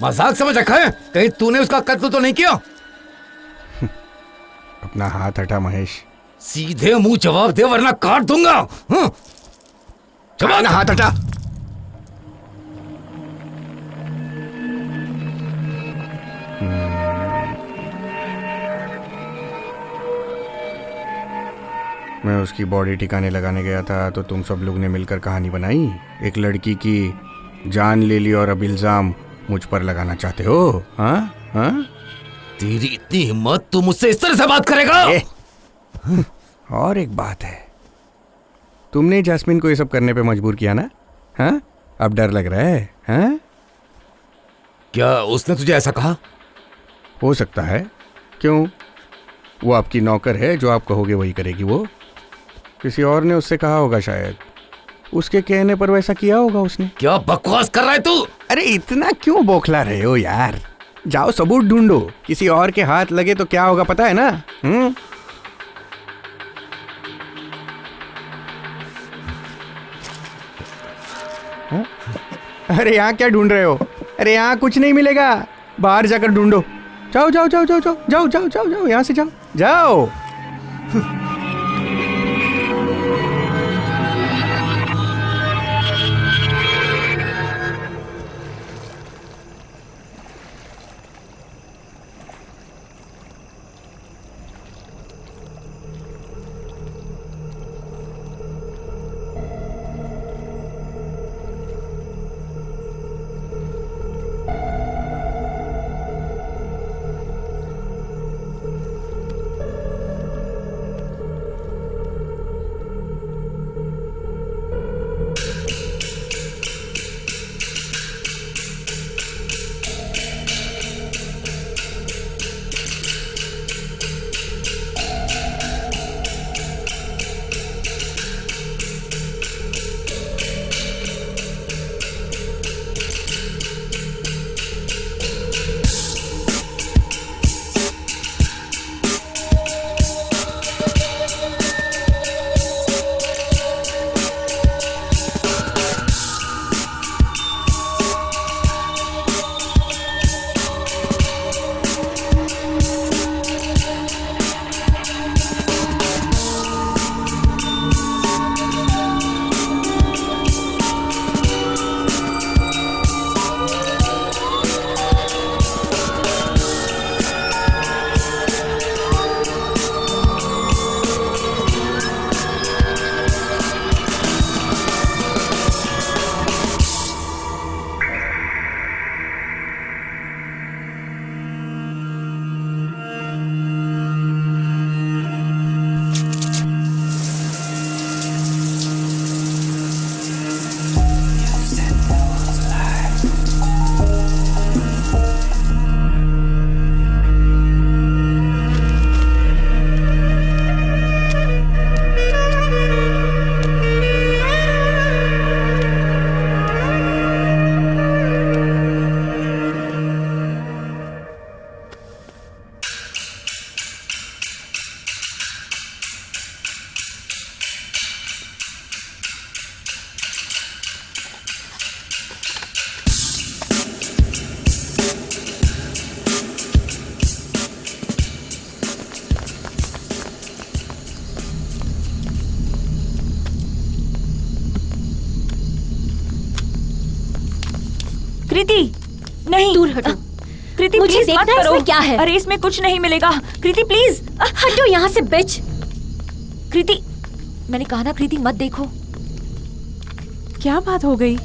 मजाक समझ रखा है? कहीं तूने उसका कत्ल तो नहीं किया? अपना हाथ हटा महेश। सीधे मुंह जवाब दे वरना काट दूंगा। हाँ? जवाब, हाथ हटा। मैं उसकी बॉडी ठिकाने लगाने गया था तो तुम सब लोग ने मिलकर कहानी बनाई। एक लड़की की जान ले ली और अब इल्जाम मुझ पर लगाना चाहते हो? हाँ हाँ, तेरी इतनी हिम्मत, तू मुझसे इस तरह से बात करेगा? और एक बात है, तुमने जैस्मिन को ये सब करने पे मजबूर किया ना? हाँ, अब डर लग रहा है? हाँ? क्या उसने तुझे ऐसा कहा? हो सकता है। क्यों? वो आपकी नौकर है, जो आप कहोगे वही करेगी वो। किसी और ने उससे कहा होगा शायद, उसके कहने पर वैसा किया होगा उसने। क्या बकवास कर रहा है तू? अरे इतना क्यों बौखला रहे हो यार? जाओ सबूत ढूंढो, किसी और के हाथ लगे तो क्या होगा पता है ना? अरे यहाँ क्या ढूंढ रहे हो? अरे यहाँ कुछ नहीं मिलेगा, बाहर जाकर ढूंढो। जाओ जाओ जाओ जाओ जाओ जाओ जाओ जाओ जाओ, यहाँ से जाओ जाओ। कृति नहीं, दूर हटो। कृति मुझे प्लीज देखना मत है करो। इसमें क्या है। अरे इसमें कुछ नहीं मिलेगा। कृति प्लीज। हटो यहाँ से बिच। कृति, मैंने कहा ना कृति मत देखो। क्या बात हो गई?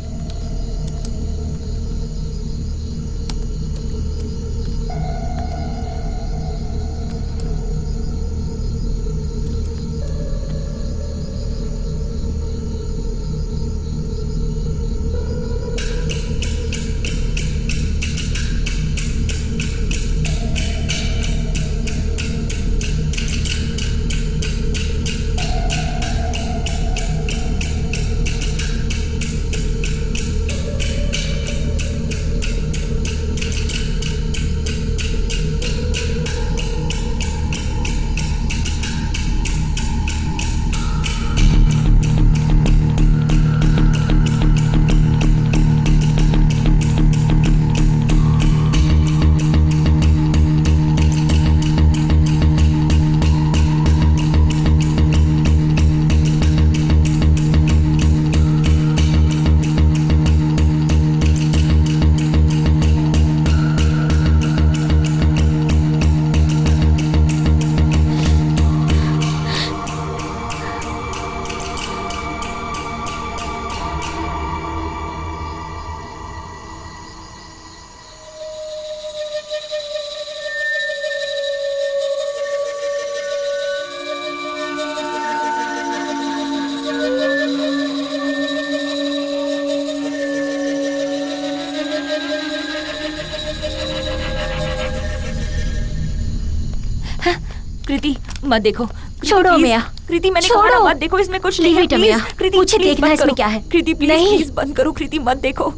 कृति मत देखो। छोड़ो please। मेया। कृति मैंने कहा ना, छोड़ो। मत देखो, इसमें कुछ नहीं Leave है। it, please। मेया। कृति मुझे please देखना बंद है इसमें करो। क्या है। कृति प्लीज नहीं। प्लीज बंद करो। कृति मत देखो।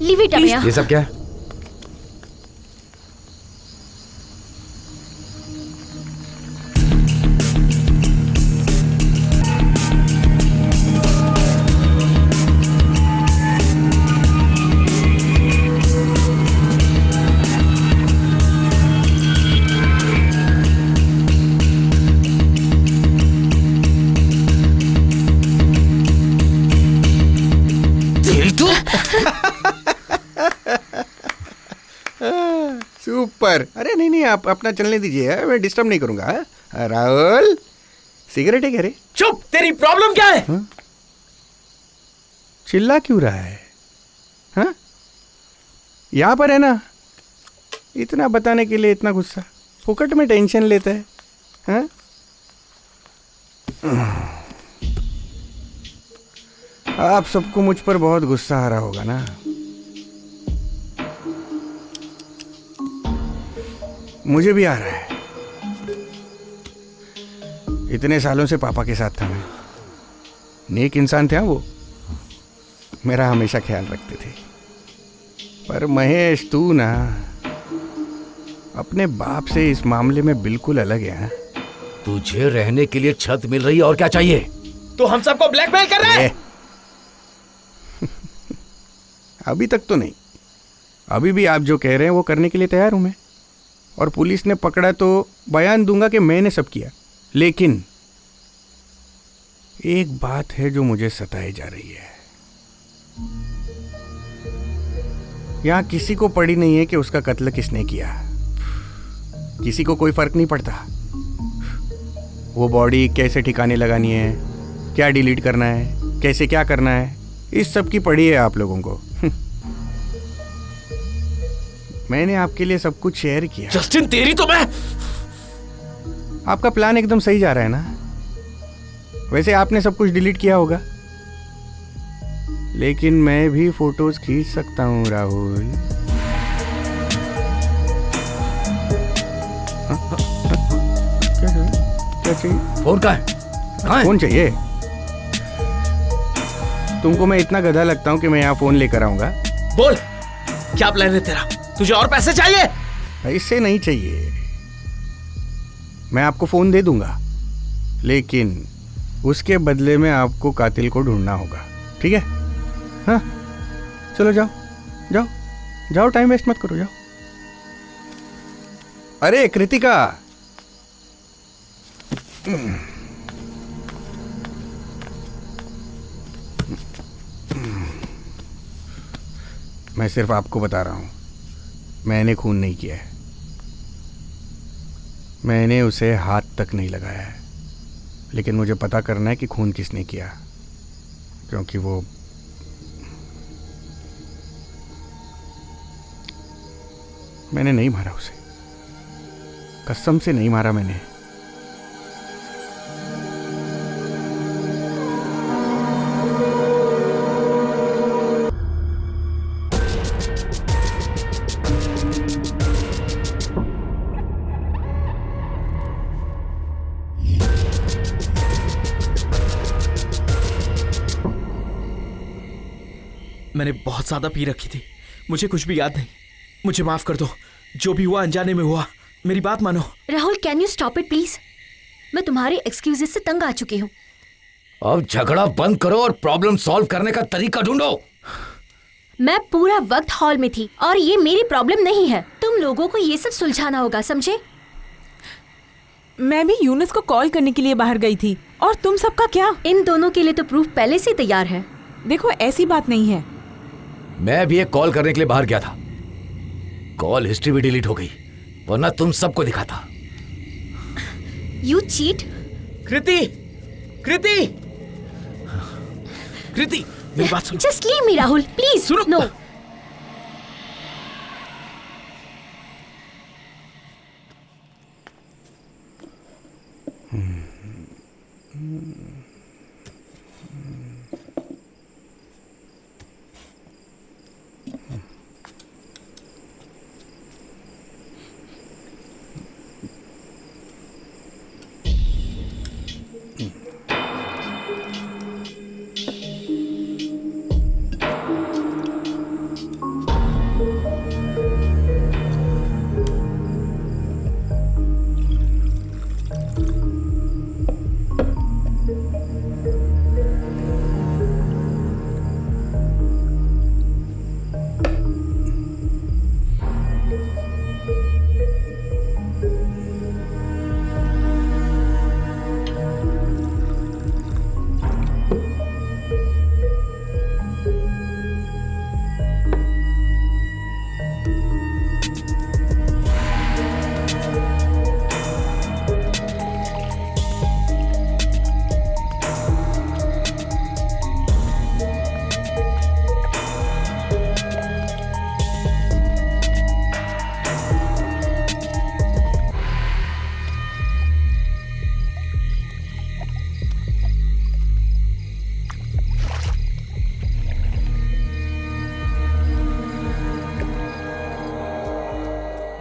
Leave it Please। मेया। ये सब क्या है? सुपर। अरे नहीं नहीं, आप अपना चलने दीजिए, मैं डिस्टर्ब नहीं करूंगा। राहुल, सिगरेट है क्या रे? चुप, तेरी प्रॉब्लम क्या है? चिल्ला क्यों रहा है? हाँ, यहाँ पर है ना, इतना बताने के लिए इतना गुस्सा, फुकट में टेंशन लेता है। हाँ? आप सबको मुझ पर बहुत गुस्सा आ रहा होगा ना। मुझे भी आ रहा है। इतने सालों से पापा के साथ था मैं, नेक इंसान थे वो, मेरा हमेशा ख्याल रखते थे। पर महेश, तू ना अपने बाप से इस मामले में बिल्कुल अलग है। हाँ? तुझे रहने के लिए छत मिल रही है, और क्या चाहिए? तो हम सबको ब्लैकमेल कर रहा है? अभी तक तो नहीं, अभी भी आप जो कह रहे हैं वो करने के लिए तैयार हूं मैं। और पुलिस ने पकड़ा तो बयान दूंगा कि मैंने सब किया। लेकिन एक बात है जो मुझे सताए जा रही है। यहां किसी को पड़ी नहीं है कि उसका कत्ल किसने किया। किसी को कोई फर्क नहीं पड़ता। वो बॉडी कैसे ठिकाने लगानी है, क्या डिलीट करना है, कैसे क्या करना है, इस सब की पड़ी है आप लोगों को। मैंने आपके लिए सब कुछ शेयर किया। जस्टिन, तेरी तो मैं। आपका प्लान एकदम सही जा रहा है ना। वैसे आपने सब कुछ डिलीट किया होगा, लेकिन मैं भी फोटोज खींच सकता हूँ राहुल। क्या चाहिए? फोन कहाँ है? कहाँ है? फोन चाहिए? तुमको मैं इतना गधा लगता हूँ कि मैं यहाँ फोन लेकर आऊंगा? बोल, क्या प्लान है तेरा? तुझे और पैसे चाहिए? इससे नहीं चाहिए। मैं आपको फोन दे दूंगा, लेकिन उसके बदले में आपको कातिल को ढूंढना होगा। ठीक है? हाँ, चलो जाओ जाओ जाओ, टाइम वेस्ट मत करो, जाओ। अरे कृतिका, मैं सिर्फ आपको बता रहा हूँ, मैंने खून नहीं किया है। मैंने उसे हाथ तक नहीं लगाया है, लेकिन मुझे पता करना है कि खून किसने किया, क्योंकि वो मैंने नहीं मारा उसे, कसम से नहीं मारा मैंने। मैंने बहुत ज्यादा पी रखी थी, मुझे कुछ भी याद नहीं। मुझे माफ कर दो, जो भी हुआ अनजाने में हुआ। मेरी बात मानो। Rahul, can you stop it please? मैं तुम्हारे एक्सक्यूजेस से तंग आ चुकी हूँ। अब झगड़ा बंद करो और प्रॉब्लम सॉल्व करने का तरीका ढूंढो। मैं पूरा वक्त हॉल में थी और ये मेरी प्रॉब्लम नहीं है। तुम लोगों को ये सब सुलझाना होगा, समझे? मैं भी यूनुस को कॉल करने के लिए बाहर गई थी, और तुम सबका क्या? इन दोनों के लिए तो प्रूफ पहले से तैयार है। देखो, ऐसी बात नहीं है। मैं भी एक कॉल करने के लिए बाहर गया था, कॉल हिस्ट्री भी डिलीट हो गई, वरना तुम सबको दिखाता। You cheat. कृति, कृति, कृति, मेरी बात सुनो। Just leave me Rahul, please. सुनो। नो।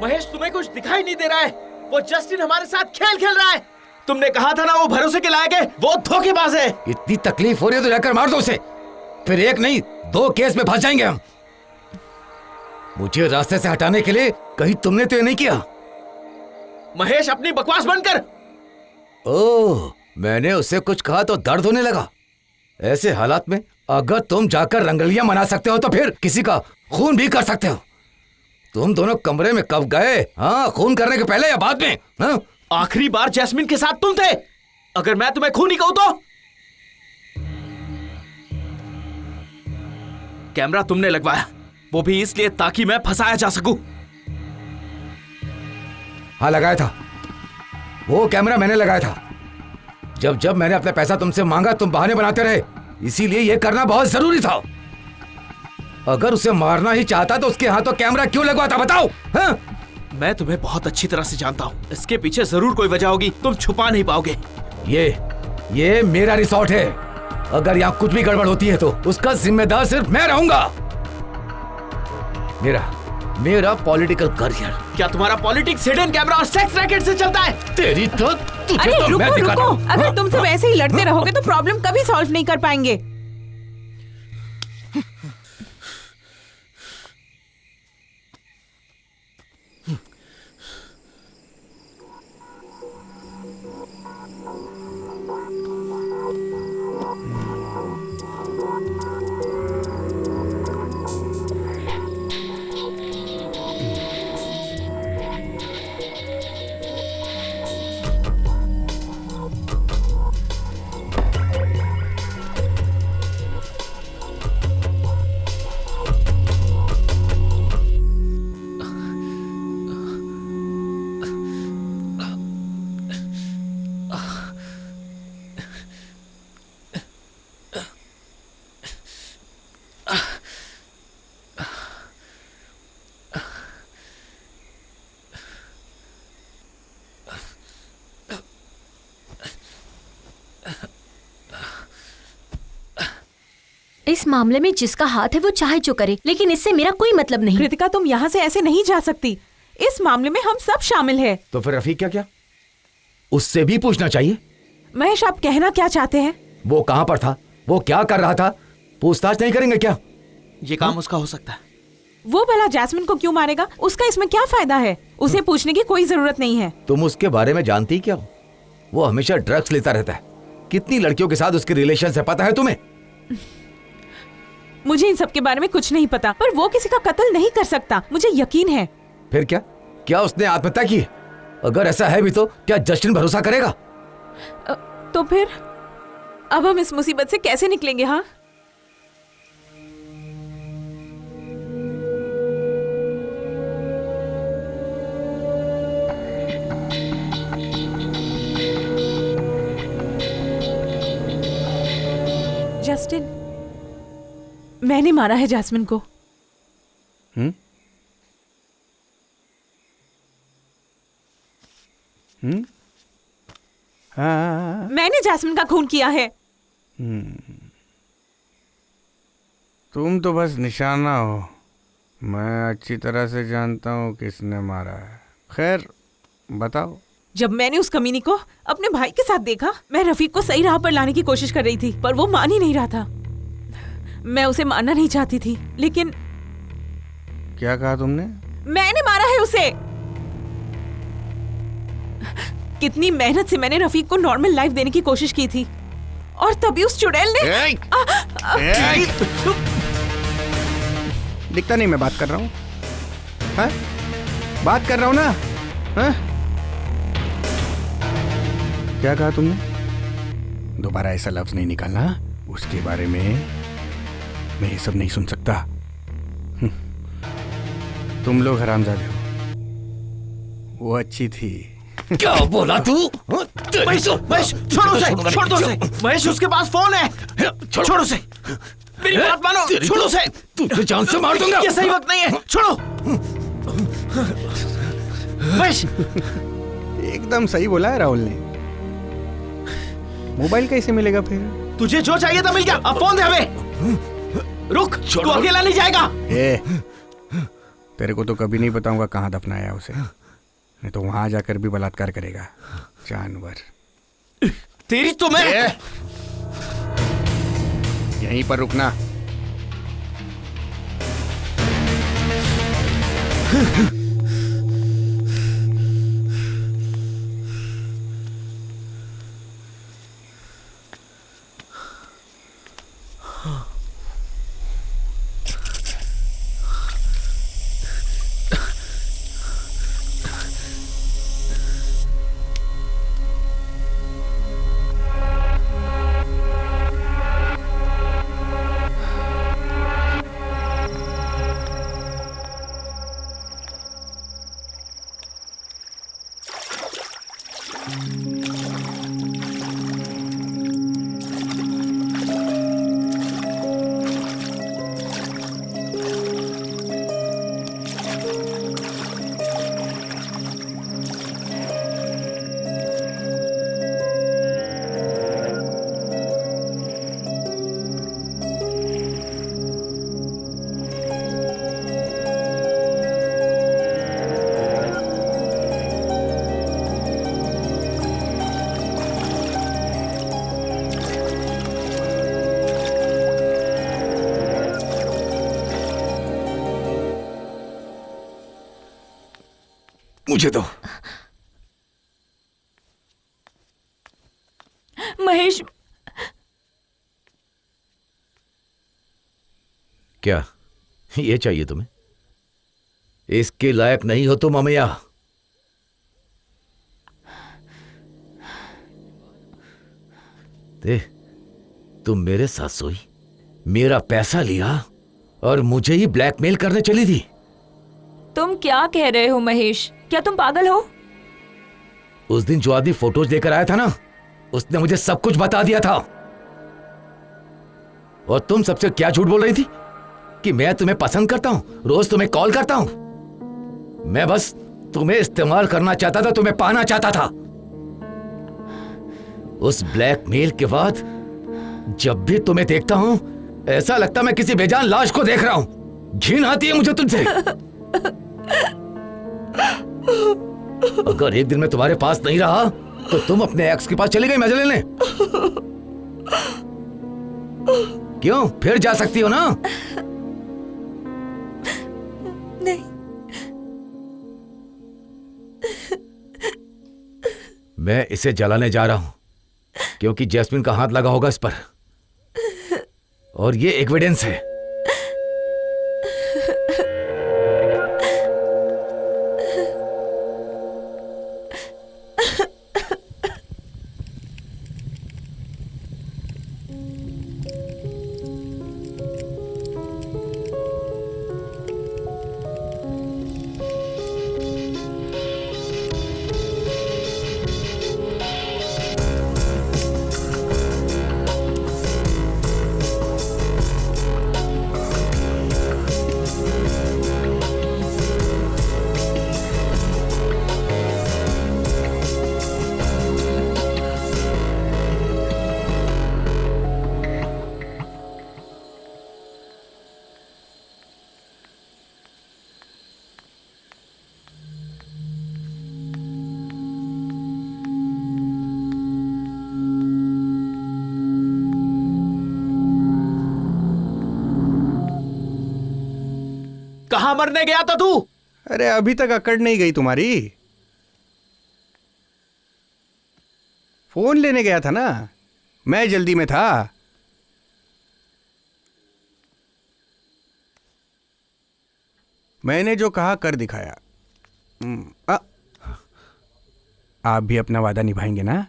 महेश, तुम्हें कुछ दिखाई नहीं दे रहा है? वो जस्टिन हमारे साथ खेल खेल रहा है। तुमने कहा था ना वो भरोसे के लायक है, वो धोखेबाज है। इतनी तकलीफ हो रही है तो जाकर मार दो उसे, फिर एक नहीं 2 केस में फंस जाएंगे हम। मुझे रास्ते से हटाने के लिए कहीं तुमने तो ये नहीं किया। महेश, अपनी बकवास बंद कर। ओह, मैंने उससे कुछ कहा तो दर्द होने लगा। ऐसे हालात में अगर तुम जाकर रंगलियां मना सकते हो तो फिर किसी का खून भी कर सकते हो। तुम दोनों कमरे में कब गए? हाँ, खून करने के पहले या बाद में? हाँ? आखिरी बार जैस्मिन के साथ तुम थे। अगर मैं तुम्हें खूनी कहूं तो? कैमरा तुमने लगवाया, वो भी इसलिए ताकि मैं फंसाया जा सकूं। हाँ, लगाया था। वो कैमरा मैंने लगाया था। जब जब मैंने अपना पैसा तुमसे मांगा तुम बहाने बनाते रहे, इसीलिए ये करना बहुत जरूरी था। अगर उसे मारना ही चाहता तो उसके हाथों कैमरा क्यों लगवाता, बताओ? हाँ? मैं तुम्हें बहुत अच्छी तरह से जानता हूँ। इसके पीछे जरूर कोई वजह होगी, तुम छुपा नहीं पाओगे। ये मेरा रिसोर्ट है। अगर यहाँ कुछ भी गड़बड़ होती है तो उसका जिम्मेदार सिर्फ मैं रहूंगा। मेरा पॉलिटिकल करियर। क्या तुम्हारा पॉलिटिक्स हिडन कैमरा और सेक्स रैकेट से चलता है? तेरी तो अरे तो रुको, अगर तुम सब ऐसे ही लड़ते रहोगे तो प्रॉब्लम कभी सॉल्व नहीं कर पाएंगे। इस मामले में जिसका हाथ है वो चाहे जो करे, लेकिन इससे मेरा कोई मतलब नहीं। कृतिका, तुम यहाँ से ऐसे नहीं जा सकती। इस मामले में हम सब शामिल हैं। तो फिर रफीक क्या उससे भी पूछना चाहिए। महेश, आप कहना क्या चाहते हैं? वो कहाँ पर था, वो क्या कर रहा था, पूछताछ नहीं करेंगे क्या? ये काम उसका हो सकता है। वो भला जैस्मिन को क्यों मारेगा? उसका इसमें क्या फायदा है? उसे पूछने की कोई जरूरत नहीं है। तुम उसके बारे में जानती क्या हो? वो हमेशा ड्रग्स लेता रहता है। कितनी लड़कियों के साथ उसके रिलेशन है पता है तुम्हें? मुझे इन सब के बारे में कुछ नहीं पता, पर वो किसी का कत्ल नहीं कर सकता, मुझे यकीन है। फिर क्या उसने आत्महत्या की? अगर ऐसा है भी तो क्या जस्टिन भरोसा करेगा? तो फिर अब हम इस मुसीबत से कैसे निकलेंगे? हाँ, जस्टिन, मैंने मारा है जैस्मिन को। हाँ। मैंने जैस्मिन का खून किया है। तुम तो बस निशाना हो, मैं अच्छी तरह से जानता हूँ किसने मारा है। खैर बताओ। जब मैंने उस कमीनी को अपने भाई के साथ देखा, मैं रफीक को सही राह पर लाने की कोशिश कर रही थी, पर वो मान ही नहीं रहा था। मैं उसे मारना नहीं चाहती थी, लेकिन क्या कहा तुमने? मैंने मारा है उसे। कितनी मेहनत से मैंने रफीक को नॉर्मल लाइफ देने की कोशिश की थी, और तभी उस चुड़ैल ने दिखता नहीं मैं बात कर रहा हूँ? हाँ? बात कर रहा हूँ ना? हाँ? क्या कहा तुमने? दोबारा ऐसा लफ्ज नहीं निकालना। उसके बारे में मैं ये सब नहीं सुन सकता। तुम लोग हरामजादे हो। वो अच्छी थी। क्या बोला तू? महेश, छोड़ दो उसे। महेश, उसके पास फोन है। छोड़ उसे। मेरी बात मानो, छोड़ उसे। तुझे जान से मार दूंगा। ये सही वक्त नहीं है, छोड़ो। महेश, एकदम सही बोला है राहुल ने। मोबाइल कैसे मिलेगा फिर? तुझे जो चाहिए था मिल गया, अब फोन दे हमें। रुक, तू अकेला नहीं जाएगा। तेरे को तो कभी नहीं बताऊंगा कहाँ दफनाया उसे, नहीं तो वहां जाकर भी बलात्कार करेगा जानवर। तेरी तो मैं यहीं पर रुकना। मुझे दो। महेश, क्या ये चाहिए तुम्हें? इसके लायक नहीं हो तुम अमैया। तुम मेरे साथ सोई, मेरा पैसा लिया और मुझे ही ब्लैकमेल करने चली थी। तुम क्या कह रहे हो महेश? क्या तुम पागल हो? उस दिन जो आदमी फोटोज लेकर आया था ना, उसने मुझे सब कुछ बता दिया था। और तुम सबसे क्या झूठ बोल रही थी कि मैं तुम्हें पसंद करता हूं, रोज तुम्हें कॉल करता हूं। मैं बस तुम्हें इस्तेमाल करना चाहता था, तुम्हें पाना चाहता था। उस ब्लैकमेल के बाद जब भी तुम्हें देखता हूं ऐसा लगता मैं किसी बेजान लाश को देख रहा हूं। घिन आती है मुझे तुझसे। अगर एक दिन मैं तुम्हारे पास नहीं रहा तो तुम अपने एक्स के पास चली गई मजे लेने। क्यों? फिर जा सकती हो ना? नहीं। मैं इसे जलाने जा रहा हूं क्योंकि जैस्मिन का हाथ लगा होगा इस पर, और ये एविडेंस है। कहां मरने गया था तू? अरे अभी तक अकड़ नहीं गई तुम्हारी? फोन लेने गया था ना, मैं जल्दी में था। मैंने जो कहा कर दिखाया। आप भी अपना वादा निभाएंगे ना?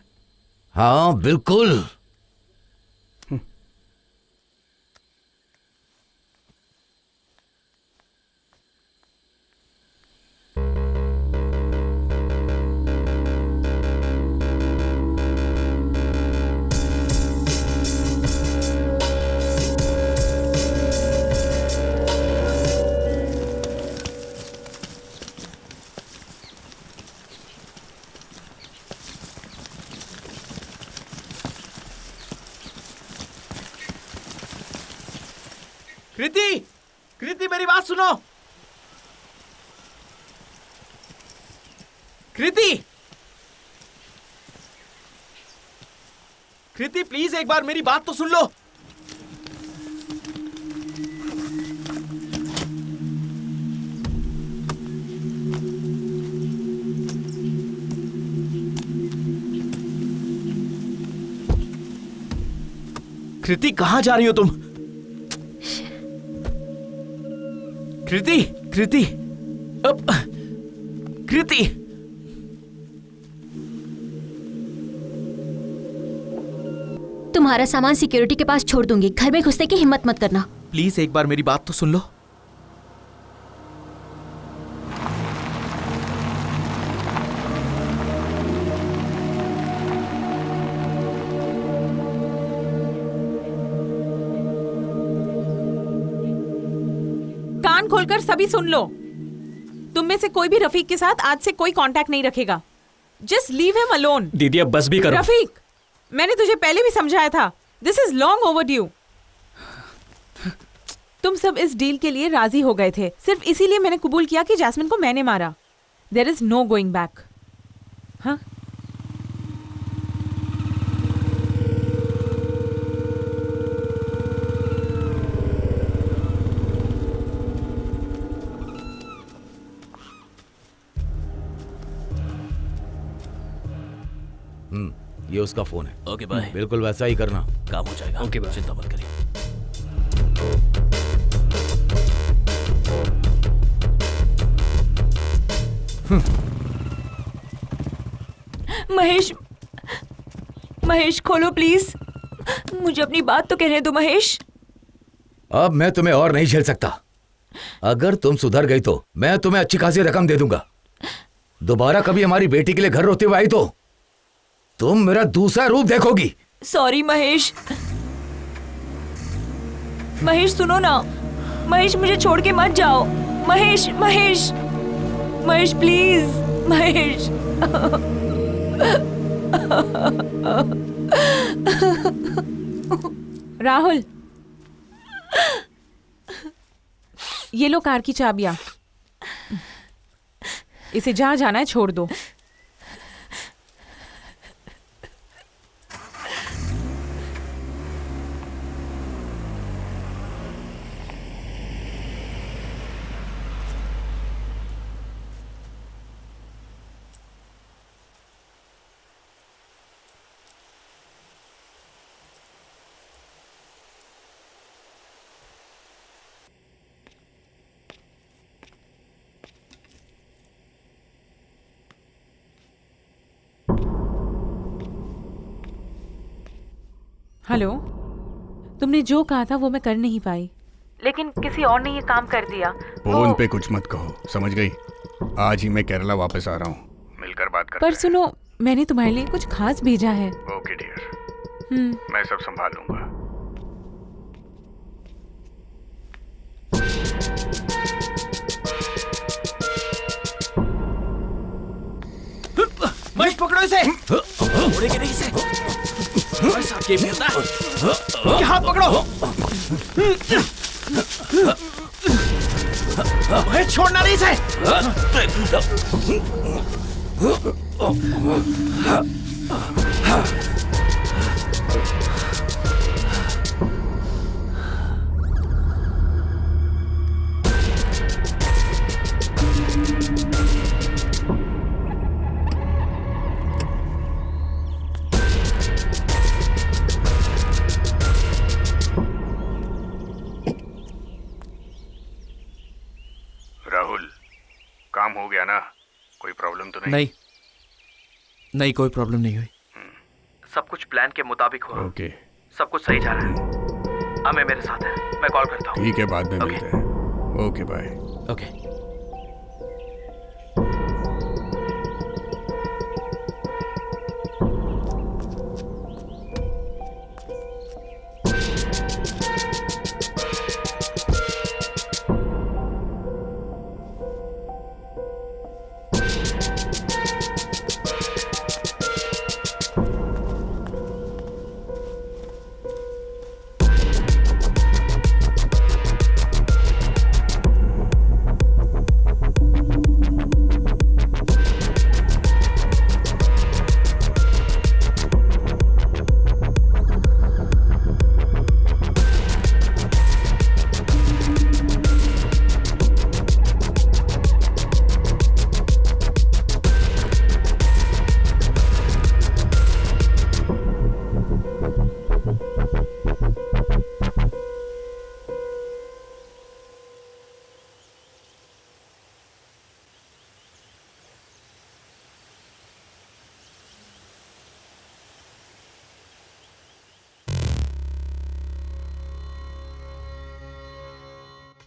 हाँ बिल्कुल। कृति, कृति मेरी बात सुनो। कृति, कृति प्लीज एक बार मेरी बात तो सुन लो। कृति कहां जा रही हो तुम? कृति, कृति, अब कृति। तुम्हारा सामान सिक्योरिटी के पास छोड़ दूंगी, घर में घुसने की हिम्मत मत करना। प्लीज एक बार मेरी बात तो सुन लो। कान खोलकर सभी सुन लो। तुम में से कोई भी रफीक के साथ आज से कोई कांटेक्ट नहीं रखेगा। Just leave him alone. दीदी अब बस भी करो। रफीक, मैंने तुझे पहले भी समझाया था, दिस इज लॉन्ग ओवरड्यू। तुम सब इस डील के लिए राजी हो गए थे, सिर्फ इसीलिए मैंने कबूल किया कि जैस्मिन को मैंने मारा। There is no going back. हाँ, ये उसका फोन है। Okay bye. बिल्कुल वैसा ही करना, काम हो जाएगा। ओके बाय, चिंता मत करिए। महेश, महेश खोलो प्लीज, मुझे अपनी बात तो कहने दो महेश। अब मैं तुम्हें और नहीं झेल सकता। अगर तुम सुधर गई तो मैं तुम्हें अच्छी खासी रकम दे दूंगा। दोबारा कभी हमारी बेटी के लिए घर रोते हुए आई तो तुम मेरा दूसरा रूप देखोगी। सॉरी महेश। महेश सुनो ना, महेश मुझे छोड़ के मत जाओ। महेश, महेश, महेश प्लीज, महेश। राहुल, ये लो कार की चाबियां। इसे जहाँ जाना है छोड़ दो। हेलो, तुमने जो कहा था वो मैं कर नहीं पाई, लेकिन किसी और ने ये काम कर दिया। फोन पे कुछ मत कहो, समझ गई? आज ही मैं केरला वापस आ रहा हूँ, मिलकर बात करते पर सुनो, मैंने तुम्हारे लिए कुछ खास भेजा है। ओके डियर, मैं सब संभाल लूंगा। महेश पकड़ो इसे। उड़ेगी नहीं इसे। बस आगे मिलता है। ये हाथ पकड़ो। महेश छोड़ना नहीं इसे। राहुल, काम हो गया ना? कोई प्रॉब्लम तो नहीं? नहीं, नहीं कोई प्रॉब्लम नहीं हुई। सब कुछ प्लान के मुताबिक हो। ओके, सब कुछ सही जा रहा है। अमे मेरे साथ है, मैं कॉल करता हूँ। ठीक है, बाद में मिलते हैं। Okay bye. ओके।